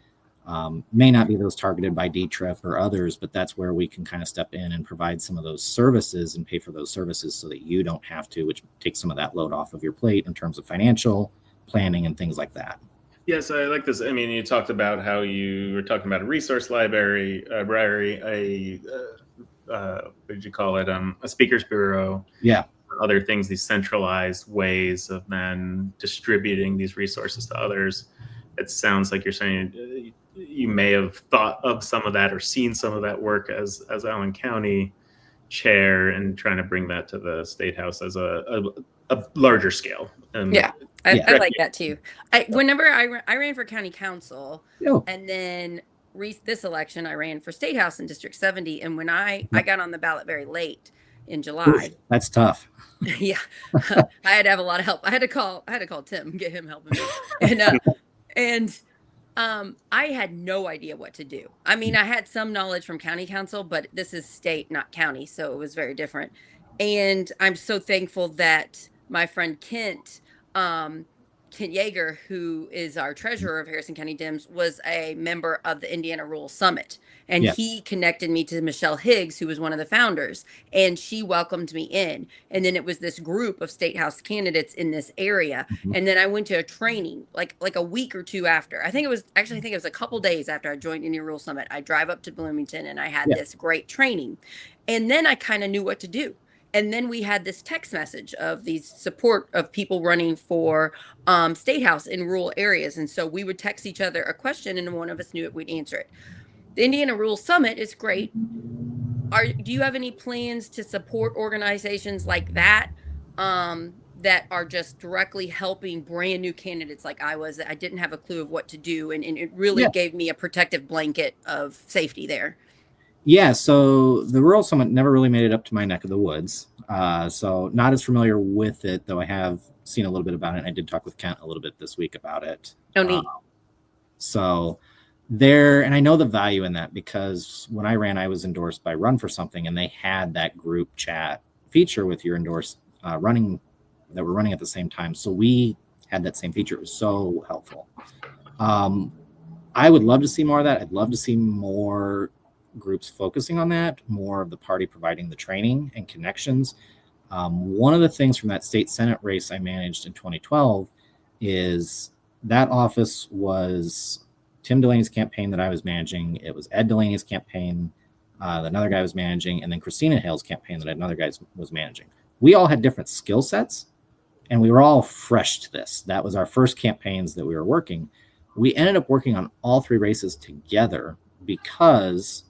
may not be those targeted by DTRIF or others, but that's where we can kind of step in and provide some of those services and pay for those services so that you don't have to, which takes some of that load off of your plate in terms of financial planning and things like that. Yes, I like this. I mean, you talked about how you were talking about a resource library, what did you call it? A speakers bureau. Yeah. other things, these centralized ways of then distributing these resources to others. It sounds like you're saying you may have thought of some of that or seen some of that work as Allen County chair and trying to bring that to the State House as a larger scale. Yeah, I like that too. Whenever I ran for county council, and then this election I ran for State House in District 70, and when I got on the ballot very late in July. Oof, that's tough. Yeah, I had to have a lot of help. I had to call Tim, get him helping me, and I had no idea what to do. I mean, I had some knowledge from county council, but this is state, not county, so it was very different. And I'm so thankful that my friend Kent Yeager, who is our treasurer of Harrison County Dems, was a member of the Indiana Rural Summit. And he connected me to Michelle Higgs, who was one of the founders, and she welcomed me in. And then it was this group of State House candidates in this area. And then I went to a training like a week or two after. I think it was a couple days after I joined Indiana Rural Summit. I drive up to Bloomington and I had this great training. And then I kind of knew what to do. And then we had this text message of these support of people running for State House in rural areas. And so we would text each other a question and one of us knew it, we'd answer it. The Indiana Rural Summit is great. Do you have any plans to support organizations like that that are just directly helping brand new candidates like I was? I didn't have a clue of what to do. And it really gave me a protective blanket of safety there. Yeah, so the Rural Summit never really made it up to my neck of the woods. So not as familiar with it, though I have seen a little bit about it. I did talk with Kent a little bit this week about it. Oh, neat. So there, and I know the value in that because when I ran, I was endorsed by Run for Something, and they had that group chat feature with your endorsed running that were running at the same time. So we had that same feature. It was so helpful. I would love to see more of that. I'd love to see more groups focusing on that, more of the party providing the training and connections. One of the things from that state Senate race I managed in 2012 is that office was Tim Delaney's campaign that I was managing. It was Ed Delaney's campaign that another guy was managing, and then Christina Hale's campaign that another guy was managing. We all had different skill sets, and we were all fresh to this. That was our first campaigns that we were working. We ended up working on all three races together because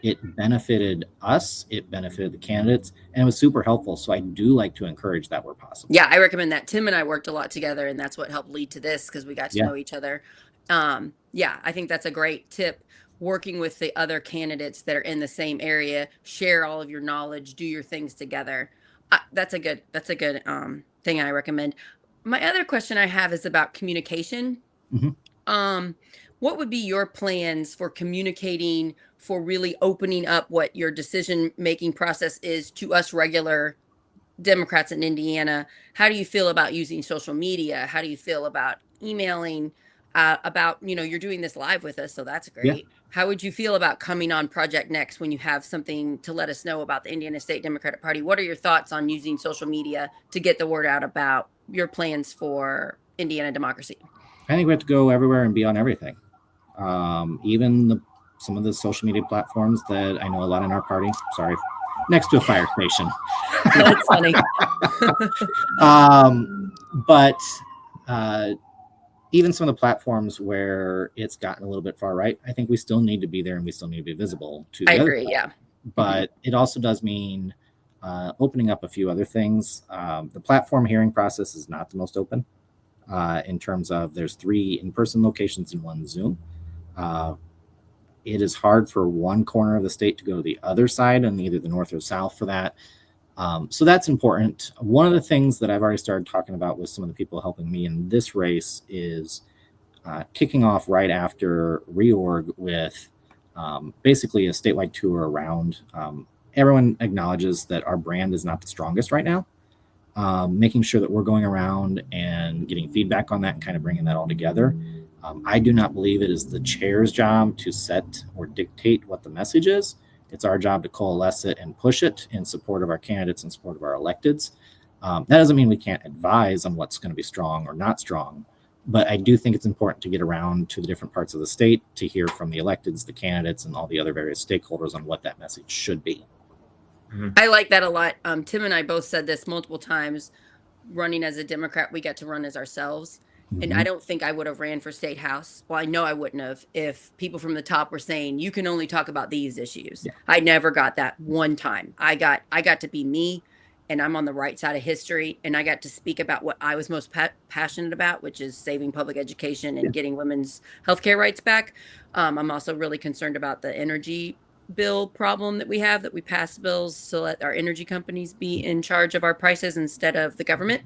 it benefited us, it benefited the candidates, and it was super helpful. So I do like to encourage that where possible. Yeah, I recommend that. Tim and I worked a lot together, and that's what helped lead to this because we got to know each other. I think that's a great tip. Working with the other candidates that are in the same area, share all of your knowledge, do your things together. That's a good thing I recommend. My other question I have is about communication. What would be your plans for communicating, for really opening up what your decision-making process is to us regular Democrats in Indiana? How do you feel about using social media? How do you feel about emailing? You're doing this live with us, so that's great. Yeah. How would you feel about coming on Project Next when you have something to let us know about the Indiana State Democratic Party? What are your thoughts on using social media to get the word out about your plans for Indiana democracy? I think we have to go everywhere and be on everything. Even some of the social media platforms that I know a lot in our party. Sorry, next to a fire station. That's funny. But even some of the platforms where it's gotten a little bit far right, I think we still need to be there and we still need to be visible to the I other agree, side. Yeah. But it also does mean opening up a few other things. The platform hearing process is not the most open in terms of there's 3 in-person locations and 1 Zoom. It is hard for one corner of the state to go to the other side and either the north or south for that. So that's important. One of the things that I've already started talking about with some of the people helping me in this race is kicking off right after reorg with basically a statewide tour around. Everyone acknowledges that our brand is not the strongest right now. Making sure that we're going around and getting feedback on that and kind of bringing that all together. I do not believe it is the chair's job to set or dictate what the message is. It's our job to coalesce it and push it in support of our candidates and support of our electeds. That doesn't mean we can't advise on what's going to be strong or not strong, but I do think it's important to get around to the different parts of the state to hear from the electeds, the candidates, and all the other various stakeholders on what that message should be. I like that a lot. Tim and I both said this multiple times. Running as a Democrat, we get to run as ourselves. And I don't think I would have ran for state house. Well, I know I wouldn't have if people from the top were saying you can only talk about these issues. Yeah. I never got that one time. I got to be me, and I'm on the right side of history, and I got to speak about what I was most passionate about, which is saving public education and getting women's healthcare rights back. I'm also really concerned about the energy bill problem that we passed bills to let our energy companies be in charge of our prices instead of the government.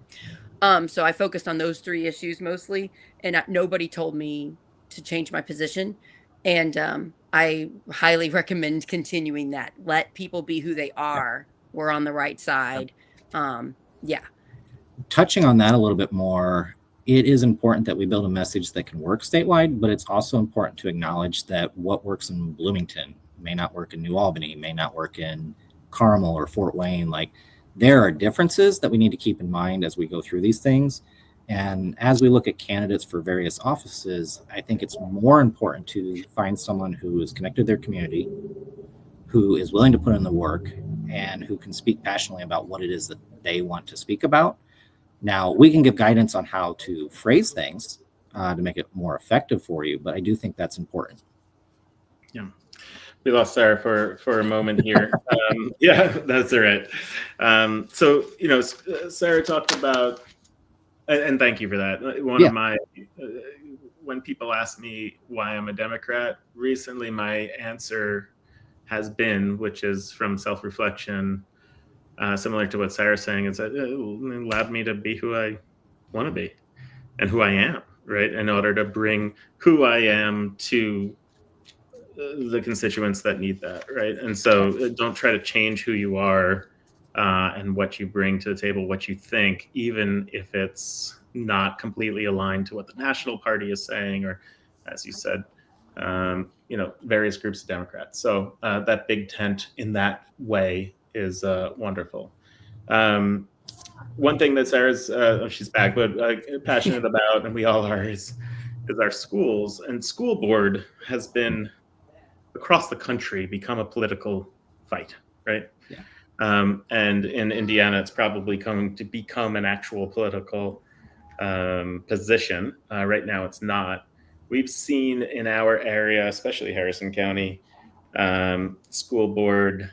So I focused on those three issues mostly, and nobody told me to change my position. And I highly recommend continuing that. Let people be who they are. We're on the right side. Yeah. Touching on that a little bit more, it is important that we build a message that can work statewide, but it's also important to acknowledge that what works in Bloomington may not work in New Albany, may not work in Carmel or Fort Wayne. Like, there are differences that we need to keep in mind as we go through these things. And as we look at candidates for various offices, I think it's more important to find someone who is connected to their community, who is willing to put in the work, and who can speak passionately about what it is that they want to speak about. Now, we can give guidance on how to phrase things to make it more effective for you, but I do think that's important. Yeah. We lost Sarah for a moment here. Yeah, that's all right. So, Sarah talked about, and thank you for that. Of my, when people ask me why I'm a Democrat recently, my answer has been, which is from self-reflection, similar to what Sarah's saying, is that it allowed me to be who I want to be and who I am, right? In order to bring who I am to the constituents that need that, right? And so don't try to change who you are and what you bring to the table, what you think, even if it's not completely aligned to what the national party is saying, or, as you said, various groups of Democrats. So that big tent in that way is wonderful. One thing that Sarah's, she's back, but passionate about, and we all are, is our schools. And school board has been, across the country, become a political fight, right? Yeah. And in Indiana, it's probably going to become an actual political position. Right now, it's not. We've seen in our area, especially Harrison County, school board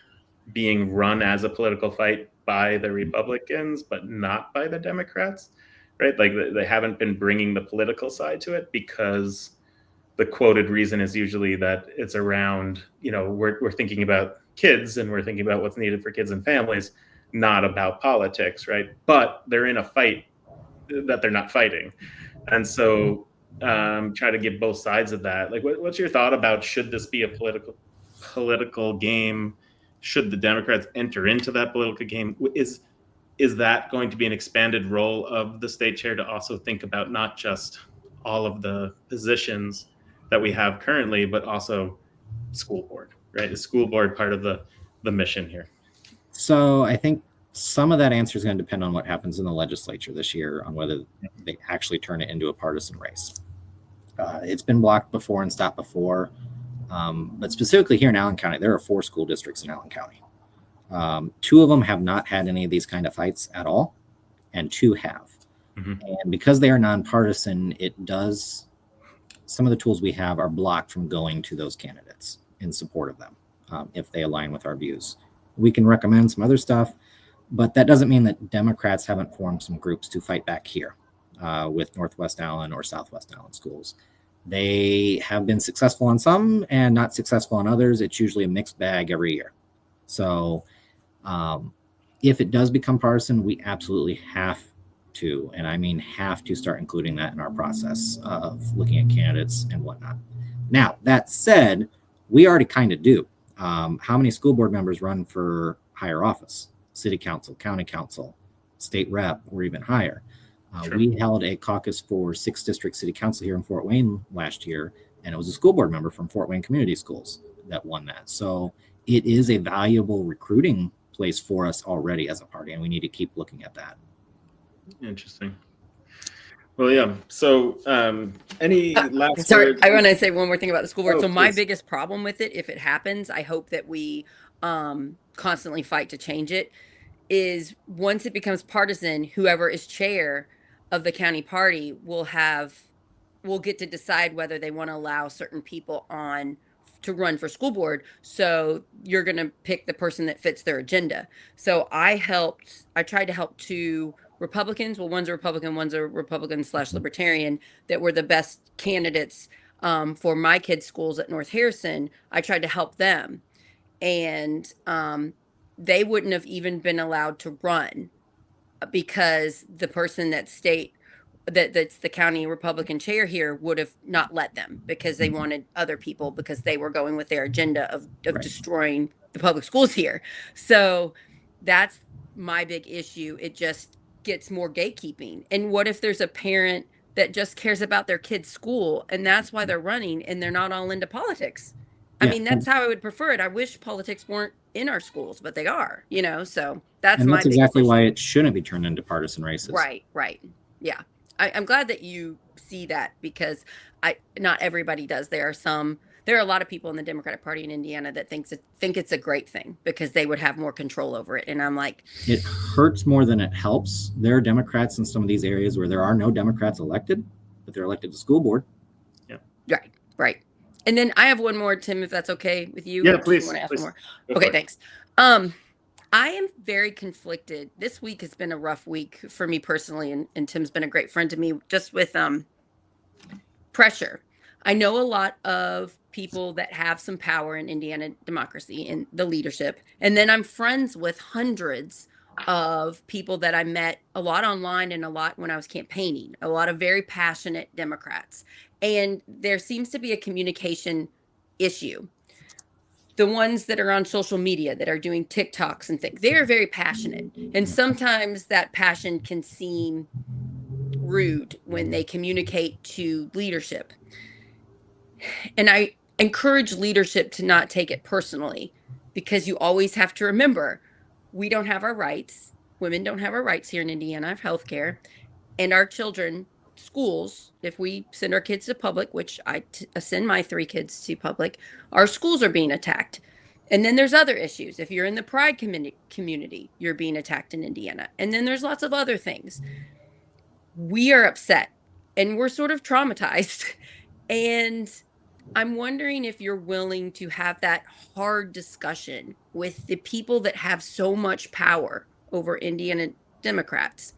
being run as a political fight by the Republicans, but not by the Democrats, right? Like, they haven't been bringing the political side to it, because the quoted reason is usually that it's around, we're thinking about kids and we're thinking about what's needed for kids and families, not about politics, right? But they're in a fight that they're not fighting. And so try to give both sides of that. Like, what's your thought about, should this be a political game? Should the Democrats enter into that political game? Is that going to be an expanded role of the state chair to also think about not just all of the positions that we have currently, but also school board, right? Is school board part of the mission here? So I think some of that answer is going to depend on what happens in the legislature this year, on whether they actually turn it into a partisan race. It's been blocked before and stopped before, but specifically here in Allen County, there are 4 school districts in Allen County. 2 of them have not had any of these kind of fights at all, and 2 have. Mm-hmm. And because they are nonpartisan, some of the tools we have are blocked from going to those candidates in support of them if they align with our views. We can recommend some other stuff, but that doesn't mean that Democrats haven't formed some groups to fight back here with Northwest Allen or Southwest Allen schools. They have been successful on some and not successful on others. It's usually a mixed bag every year. So if it does become partisan, we absolutely have to, and I mean have to, start including that in our process of looking at candidates and whatnot. Now, that said, we already kind of do. How many school board members run for higher office? City council, county council, state rep, or even higher. Sure. We held a caucus for 6th District City Council here in Fort Wayne last year, and it was a school board member from Fort Wayne Community Schools that won that. So it is a valuable recruiting place for us already as a party, and we need to keep looking at that. Interesting. Well, yeah. So, any last Sorry, words? I want to say one more thing about the school board. Oh, So my please. biggest problem with it, if it happens, I hope that we constantly fight to change it, is once it becomes partisan, whoever is chair of the county party will get to decide whether they want to allow certain people on to run for school board. So you're going to pick the person that fits their agenda. So I tried to help two Republicans. Well, one's a Republican slash libertarian that were the best candidates for my kids' schools at North Harrison. I tried to help them. And they wouldn't have even been allowed to run because the person that's the county Republican chair here would have not let them because they wanted other people because they were going with their agenda of Right. destroying the public schools here. So that's my big issue. It just gets more gatekeeping. And what if there's a parent that just cares about their kid's school and that's why they're running and they're not all into politics? I Yeah. mean, that's how I would prefer it. I wish politics weren't in our schools, but they are, so that's And my that's exactly biggest why issue. it shouldn't be turned into partisan races. Right. Yeah. I'm glad that you see that because not everybody does. There are a lot of people in the Democratic Party in Indiana that think it's a great thing because they would have more control over it. And I'm like, it hurts more than it helps. There are Democrats in some of these areas where there are no Democrats elected, but they're elected to school board. Yeah. Right. And then I have one more, Tim, if that's okay with you. Yeah, please. You want to ask please. more? Go Okay, for it. thanks. I am very conflicted. This week has been a rough week for me personally, and Tim's been a great friend to me just with pressure. I know a lot of people that have some power in Indiana democracy and the leadership. And then I'm friends with hundreds of people that I met a lot online and a lot when I was campaigning, a lot of very passionate Democrats. And there seems to be a communication issue. The ones that are on social media that are doing TikToks and things, they're very passionate. And sometimes that passion can seem rude when they communicate to leadership. And I encourage leadership to not take it personally because you always have to remember we don't have our rights. Women don't have our rights here in Indiana of healthcare. And our children, schools, if we send our kids to public, which I send my 3 kids to public, our schools are being attacked. And then there's other issues. If you're in the pride community, you're being attacked in Indiana. And then there's lots of other things. We are upset and we're sort of traumatized. And I'm wondering if you're willing to have that hard discussion with the people that have so much power over Indiana Democrats,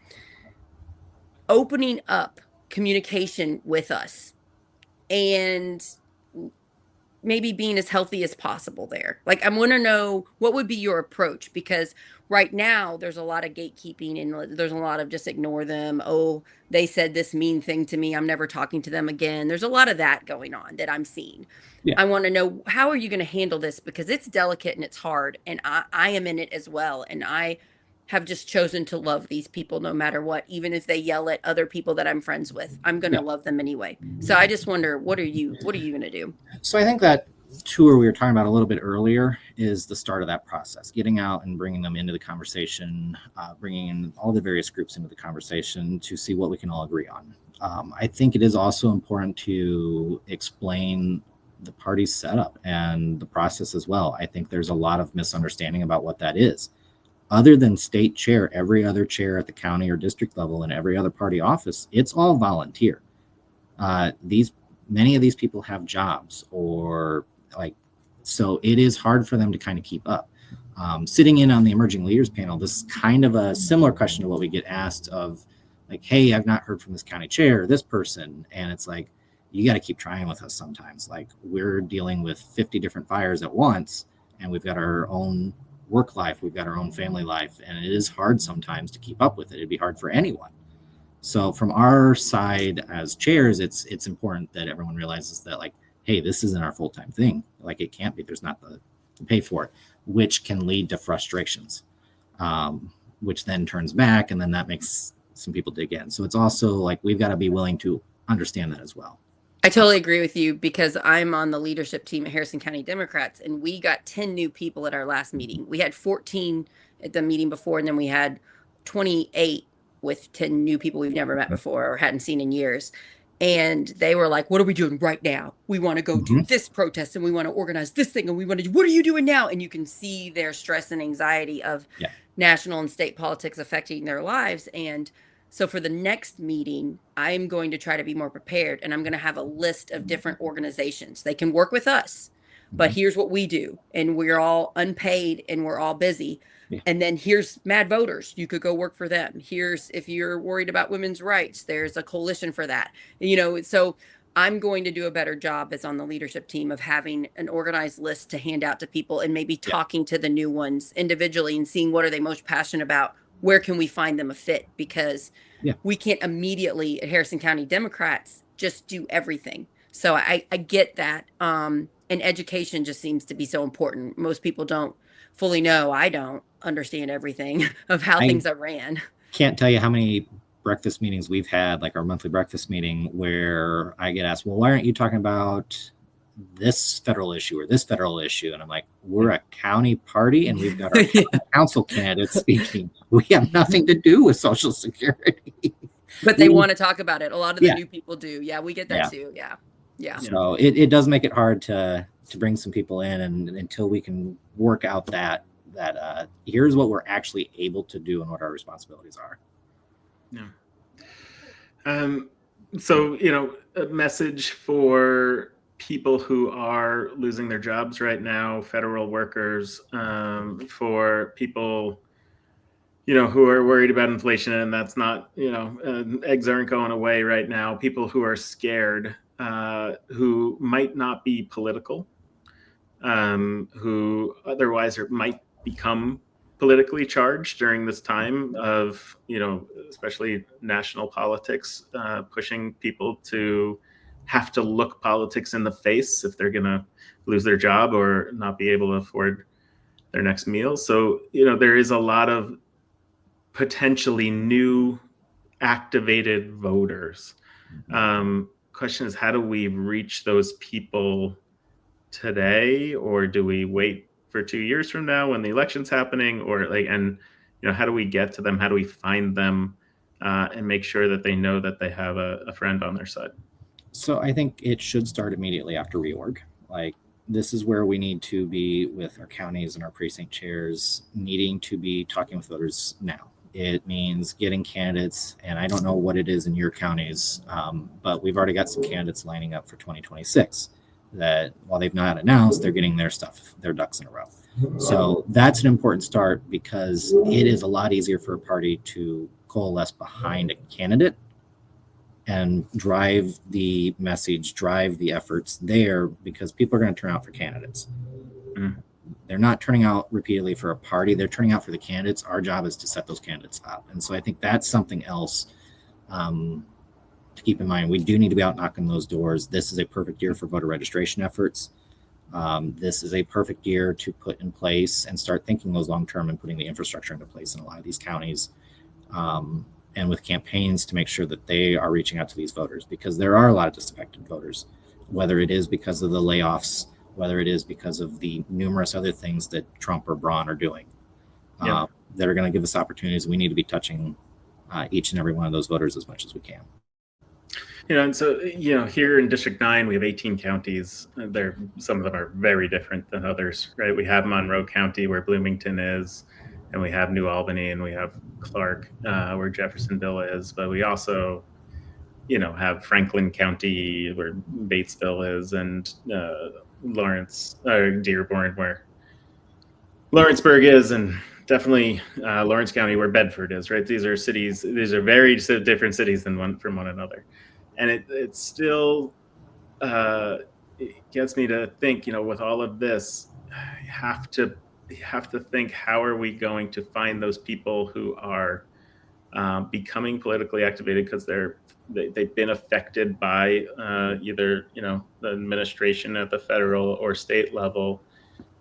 opening up communication with us and maybe being as healthy as possible there. Like, I want to know what would be your approach, because right now there's a lot of gatekeeping and there's a lot of just ignore them. Oh, they said this mean thing to me, I'm never talking to them again. There's a lot of that going on that I'm seeing. Yeah. I want to know, how are you going to handle this? Because it's delicate and it's hard, and I am in it as well. And I have just chosen to love these people no matter what, even if they yell at other people that I'm friends with. I'm going to love them anyway. So I just wonder, what are you going to do? So I think that tour we were talking about a little bit earlier is the start of that process, getting out and bringing them into the conversation, bringing in all the various groups into the conversation to see what we can all agree on. I think it is also important to explain the party's setup and the process as well. I think there's a lot of misunderstanding about what that is. Other than state chair, every other chair at the county or district level and every other party office, it's all volunteer. Many of these people have jobs so it is hard for them to kind of keep up. Sitting in on the emerging leaders panel, this is kind of a similar question to what we get asked of, like, hey, I've not heard from this county chair or this person. And it's like, you got to keep trying with us sometimes. Like, we're dealing with 50 different fires at once, and we've got our own work life, we've got our own family life, and it is hard sometimes to keep up with it. It'd be hard for anyone. So from our side as chairs, it's important that everyone realizes that, like, hey, this isn't our full-time thing. Like, it can't be. There's not the pay for it, which can lead to frustrations, which then turns back, and then that makes some people dig in. So it's also like, we've got to be willing to understand that as well. I totally agree with you, because I'm on the leadership team at Harrison County Democrats, and we got 10 new people at our last meeting. We had 14 at the meeting before, and then we had 28 with 10 new people we've never met before or hadn't seen in years. And they were like, what are we doing right now? We want to go do this protest and we want to organize this thing and we want to do, what are you doing now? And you can see their stress and anxiety of national and state politics affecting their lives. And so for the next meeting, I'm going to try to be more prepared, and I'm going to have a list of different organizations. They can work with us, but here's what we do. And we're all unpaid and we're all busy. And then here's Mad Voters. You could go work for them. Here's, if you're worried about women's rights, there's a coalition for that. You know, so I'm going to do a better job as on the leadership team of having an organized list to hand out to people and maybe talking to the new ones individually and seeing what are they most passionate about. Where can we find them a fit? Because we can't immediately at Harrison County Democrats just do everything. So I get that. And education just seems to be so important. Most people don't fully know. I don't understand everything of how things are ran. Can't tell you how many breakfast meetings we've had, like our monthly breakfast meeting, where I get asked, well, why aren't you talking about this federal issue or this federal issue? And I'm like, we're a county party and we've got our council candidates speaking. We have nothing to do with Social Security. But they want to talk about it. A lot of the new people do. Yeah, we get that too. Yeah. So it does make it hard to bring some people in, and until we can work out that here's what we're actually able to do and what our responsibilities are. So, you know, a message for people who are losing their jobs right now, federal workers, for people, you know, who are worried about inflation, and that's not, you know, eggs aren't going away right now. People who are scared, who might not be political, who otherwise might become politically charged during this time of, you know, especially national politics, pushing people to have to look politics in the face if they're going to lose their job or not be able to afford their next meal. So, you know, there is a lot of potentially new activated voters. Question is, how do we reach those people today, or do we wait for 2 years from now when the election's happening, or like, and you know, how do we get to them? How do we find them and make sure that they know that they have a friend on their side? So I think it should start immediately after reorg. Like, this is where we need to be with our counties and our precinct chairs, needing to be talking with voters now. It means getting candidates, and I don't know what it is in your counties, but we've already got some candidates lining up for 2026 that, while they've not announced, they're getting their ducks in a row. So that's an important start, because it is a lot easier for a party to coalesce behind a candidate and drive the message, drive the efforts there, because people are going to turn out for candidates. They're not turning out repeatedly for a party. They're turning out for the candidates. Our job is to set those candidates up. And so I think that's something else to keep in mind. We do need to be out knocking those doors. This is a perfect year for voter registration efforts. This is a perfect year to put in place and start thinking those long-term and putting the infrastructure into place in a lot of these counties. And with campaigns to make sure that they are reaching out to these voters, because there are a lot of disaffected voters, whether it is because of the layoffs, whether it is because of the numerous other things that Trump or Braun are doing, that are going to give us opportunities. We need to be touching each and every one of those voters as much as we can. You know, and so, you know, here in District 9, we have 18 counties. Some of them are very different than others, right? We have Monroe County, where Bloomington is, and we have New Albany, and we have Clark, where Jeffersonville is. But we also, you know, have Franklin County, where Batesville is, and Lawrence, Dearborn, where Lawrenceburg is, and definitely Lawrence County, where Bedford is, right? These are cities, these are very different cities from one another. And it still it gets me to think, you know, with all of this, you have to think, how are we going to find those people who are becoming politically activated because they've been affected by either, you know, the administration at the federal or state level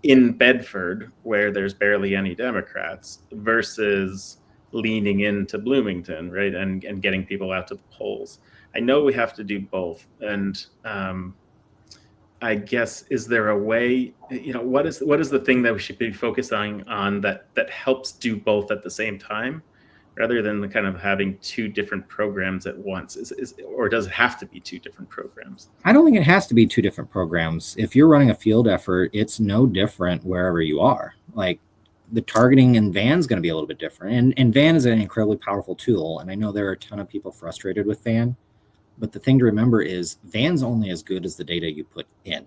in Bedford, where there's barely any Democrats, versus leaning into Bloomington, right, and getting people out to the polls. I know we have to do both, and I guess, is there a way, you know, what is the thing that we should be focusing on that helps do both at the same time? rather than the kind of having two different programs at once? Or does it have to be two different programs? I don't think it has to be two different programs. If you're running a field effort, it's no different wherever you are. Like, the targeting in VAN is going to be a little bit different. And VAN is an incredibly powerful tool. And I know there are a ton of people frustrated with VAN. But the thing to remember is VAN's only as good as the data you put in.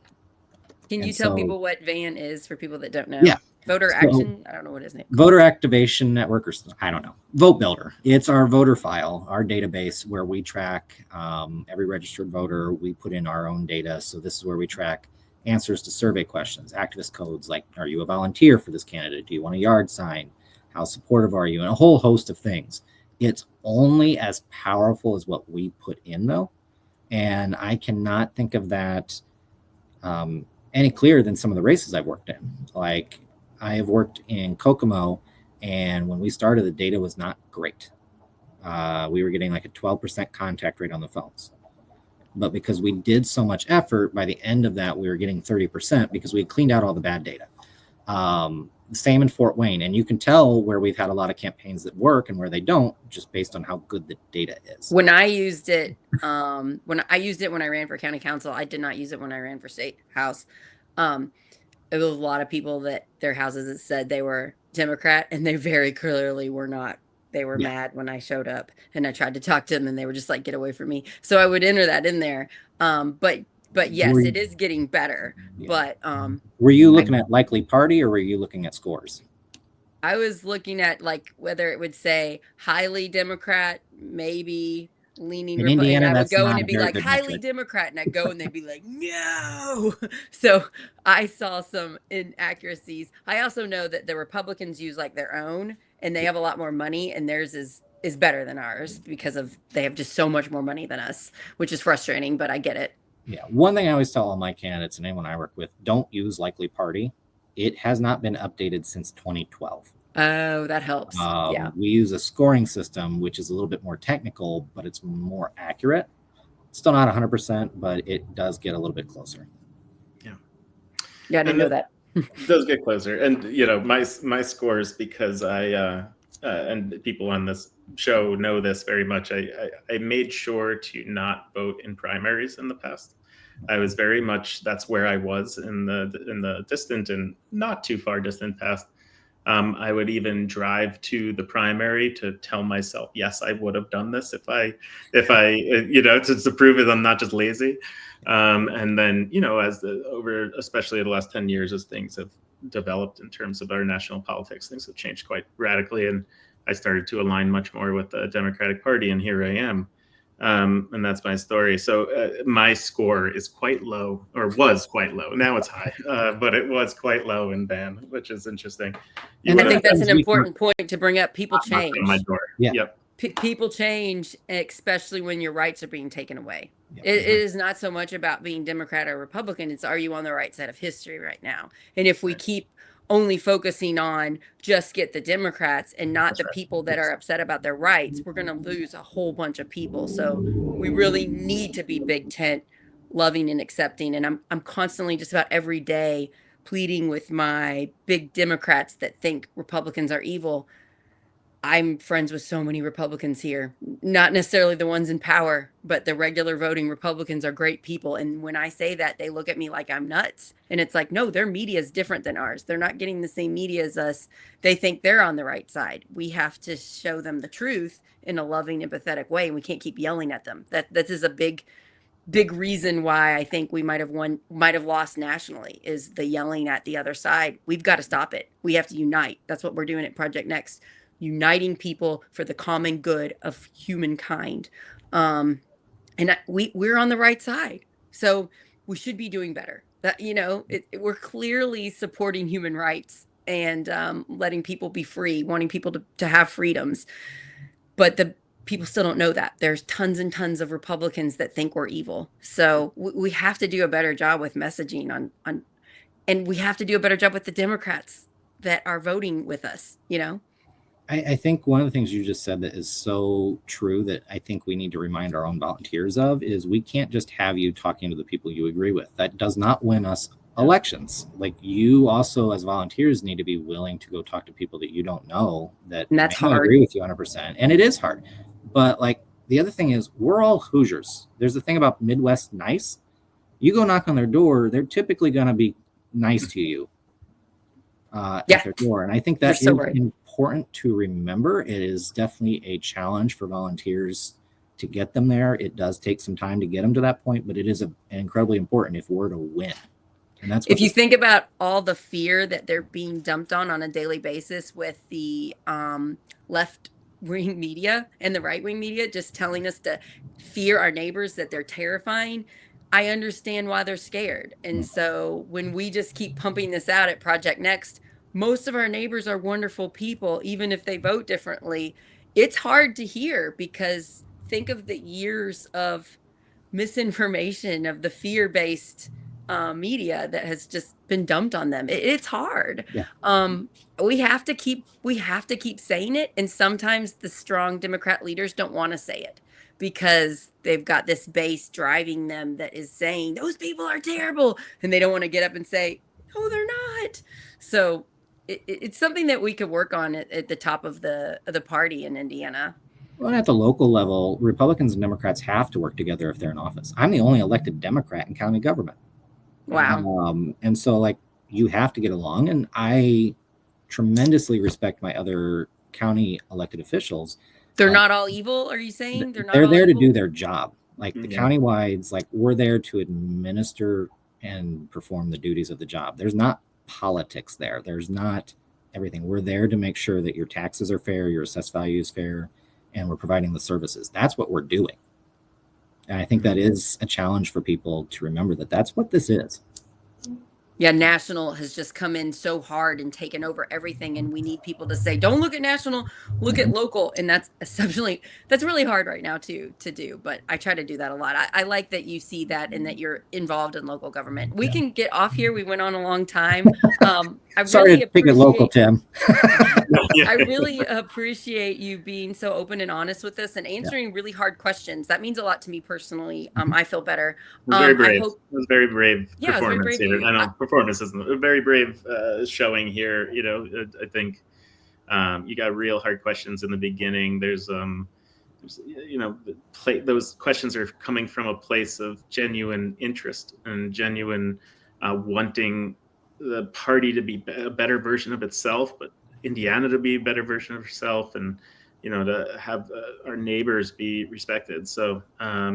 Can you tell people what VAN is for people that don't know? Yeah. Voter Action? I don't know what his name is. Voter Activation Network, or I don't know. Vote Builder. It's our voter file, our database where we track every registered voter. We put in our own data. So this is where we track answers to survey questions, activist codes like, are you a volunteer for this candidate? Do you want a yard sign? How supportive are you? And a whole host of things. It's only as powerful as what we put in, though. And I cannot think of that any clearer than some of the races I've worked in. Like, I have worked in Kokomo, and when we started, the data was not great. We were getting like a 12% contact rate on the phones. But because we did so much effort, by the end of that, we were getting 30% because we had cleaned out all the bad data. Same in Fort Wayne. And you can tell where we've had a lot of campaigns that work and where they don't, just based on how good the data is. When I used it, when I ran for county council, I did not use it when I ran for state house. It was a lot of people that their houses that said they were Democrat, and they very clearly were not. They were mad when I showed up, and I tried to talk to them, and they were just like, "Get away from me." So I would enter that in there. But yes, it is getting better. Yeah. But were you looking at likely party, or were you looking at scores? I was looking at like whether it would say highly Democrat, maybe leaning Republican. I would go and it'd be like highly Democrat, and I'd go and they'd be like, no. So I saw some inaccuracies. I also know that the Republicans use like their own, and they have a lot more money, and theirs is better than ours because they have just so much more money than us, which is frustrating, but I get it. Yeah. One thing I always tell all my candidates and anyone I work with, don't use likely party. It has not been updated since 2012. Oh, that helps. Yeah. We use a scoring system, which is a little bit more technical, but it's more accurate. Still not 100%, but it does get a little bit closer. Yeah. Yeah, I didn't know that. It does get closer. And, my scores, because I, and people on this show know this very much, I made sure to not vote in primaries in the past. I was very much, that's where I was in the distant and not too far distant past. I would even drive to the primary to tell myself, yes, I would have done this if I to prove it I'm not just lazy. And then, especially the last 10 years, as things have developed in terms of our national politics, things have changed quite radically. And I started to align much more with the Democratic Party, and here I am. And that's my story. So my score is quite low, or was quite low. Now it's high, but it was quite low in VAN, which is interesting. And I think that's an important point to bring up. People change. On my door. Yeah. Yep. People change, especially when your rights are being taken away. Yep. It is not so much about being Democrat or Republican. It's, are you on the right side of history right now? And if we keep only focusing on just get the Democrats and not the people that are upset about their rights, we're going to lose a whole bunch of people. So we really need to be big tent, loving and accepting. And I'm constantly, just about every day, pleading with my big Democrats that think Republicans are evil. I'm friends with so many Republicans here, not necessarily the ones in power, but the regular voting Republicans are great people. And when I say that, they look at me like I'm nuts. And it's like, no, their media is different than ours. They're not getting the same media as us. They think they're on the right side. We have to show them the truth in a loving, empathetic way. And we can't keep yelling at them. That is a big reason why I think we might have lost nationally, is the yelling at the other side. We've got to stop it. We have to unite. That's what we're doing at Project Next. Uniting people for the common good of humankind. And we're on the right side. So we should be doing better. That, we're clearly supporting human rights and letting people be free, wanting people to have freedoms. But the people still don't know that. There's tons and tons of Republicans that think we're evil. So we have to do a better job with messaging on, and we have to do a better job with the Democrats that are voting with us, I think one of the things you just said that is so true that I think we need to remind our own volunteers of is we can't just have you talking to the people you agree with. That does not win us elections. Like, you also, as volunteers, need to be willing to go talk to people that you don't know that And that's may not hard. agree with you 100%. And it is hard. But like, the other thing is, we're all Hoosiers. There's the thing about Midwest nice. You go knock on their door, they're typically going to be nice to you at their door. And I think that is important to remember. It is definitely a challenge for volunteers to get them there. It does take some time to get them to that point, but it is incredibly important if we're to win. And that's what if you think about all the fear that they're being dumped on a daily basis with the left-wing media and the right-wing media just telling us to fear our neighbors, that they're terrifying, I understand why they're scared. And so when we just keep pumping this out at Project Next, most of our neighbors are wonderful people, even if they vote differently. It's hard to hear, because think of the years of misinformation, of the fear-based media that has just been dumped on them. It's hard. We have to keep saying it, and sometimes the strong Democrat leaders don't want to say it because they've got this base driving them that is saying those people are terrible, and they don't want to get up and say, no, they're not. So it's something that we could work on at the top of the party in Indiana. Well, at the local level, Republicans and Democrats have to work together if they're in office. I'm the only elected Democrat in county government. Wow. And so, like, you have to get along. And I tremendously respect my other county elected officials. They're not all evil, are you saying? They're there to do their job. Like, the county-wides, like, we're there to administer and perform the duties of the job. There's not politics there. There's not everything. We're there to make sure that your taxes are fair, your assessed value is fair, and we're providing the services. That's what we're doing. And I think that is a challenge for people to remember, that that's what this is. Yeah, national has just come in so hard and taken over everything, and we need people to say, don't look at national, look at local. And that's really hard right now to do, but I try to do that a lot. I like that you see that and that you're involved in local government. We can get off here. We went on a long time. Sorry to pick it local, Tim. I really appreciate you being so open and honest with us and answering really hard questions. That means a lot to me personally. I feel better. Very brave. It was very brave performance here. I know performance isn't a very brave showing here. You know, I think you got real hard questions in the beginning. There's you know, those questions are coming from a place of genuine interest and genuine wanting the party to be a better version of itself, but Indiana to be a better version of herself, and you know, to have our neighbors be respected. So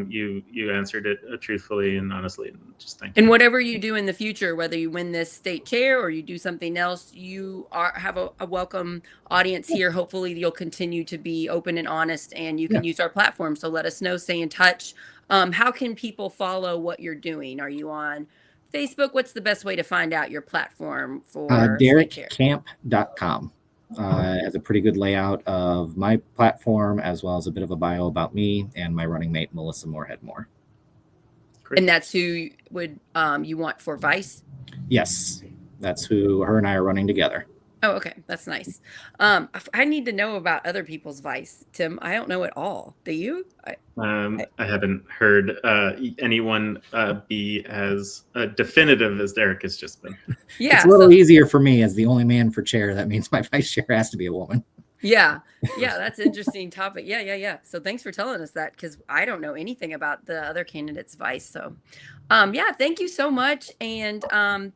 you answered it truthfully and honestly, and just thank you. And whatever you do in the future, whether you win this state chair or you do something else, you have a welcome audience here. Hopefully you'll continue to be open and honest, and you can use our platform. So let us know, stay in touch. How can people follow what you're doing? Are you on Facebook? What's the best way to find out your platform for DerekCamp.com? Has a pretty good layout of my platform, as well as a bit of a bio about me and my running mate, Melissa Moorhead-Moore. And that's who would you want for vice? Yes, that's who her and I are running together. Oh, okay. That's nice. I need to know about other people's vice, Tim. I don't know at all. Do you? I haven't heard anyone be as definitive as Derek has just been. Yeah, it's a little easier for me as the only man for chair. That means my vice chair has to be a woman. Yeah, that's an interesting topic. Yeah. So thanks for telling us that, because I don't know anything about the other candidates' vice. So, thank you so much. And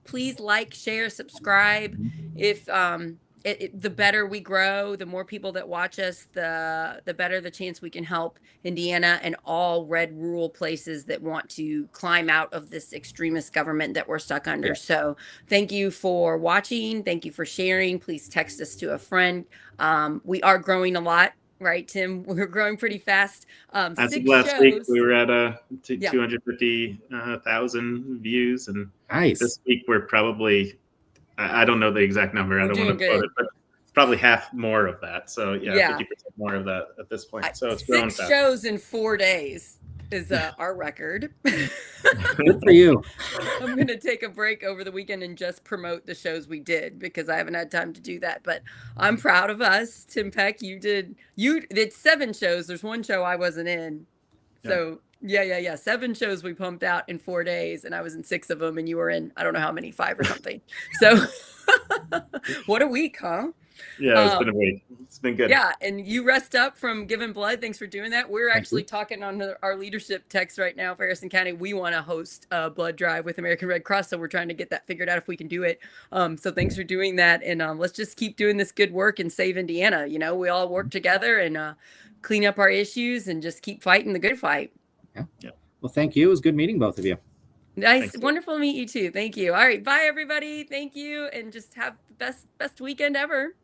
please like, share, subscribe. If the better we grow, the more people that watch us, the better the chance we can help Indiana and all red rural places that want to climb out of this extremist government that we're stuck under. So thank you for watching. Thank you for sharing. Please text us to a friend. We are growing a lot, right, Tim? We're growing pretty fast. As of last week, we were at 250,000 views, and this week we're probably, I don't know the exact number. I don't want to quote it, but it's probably half more of that. So 50% more of that at this point. So it's growing fast. 6 shows in 4 days is our record. Good for you. I'm going to take a break over the weekend and just promote the shows we did, because I haven't had time to do that. But I'm proud of us. Tim Peck, you did 7 shows. There's 1 show I wasn't in. So Yeah. 7 shows we pumped out in 4 days, and I was in 6 of them, and you were in, I don't know how many, 5 or something. So what a week, huh? Yeah, it's been a week. It's been good. Yeah, and you rest up from giving blood. Thanks for doing that. We're actually talking on our leadership text right now for Harrison County. We want to host a blood drive with American Red Cross, so we're trying to get that figured out if we can do it. So thanks for doing that, and let's just keep doing this good work and save Indiana. You know, we all work together and clean up our issues and just keep fighting the good fight. Yeah. Well, thank you. It was good meeting both of you. Nice. Thanks. Wonderful to meet you too. Thank you. All right. Bye, everybody. Thank you. And just have the best weekend ever.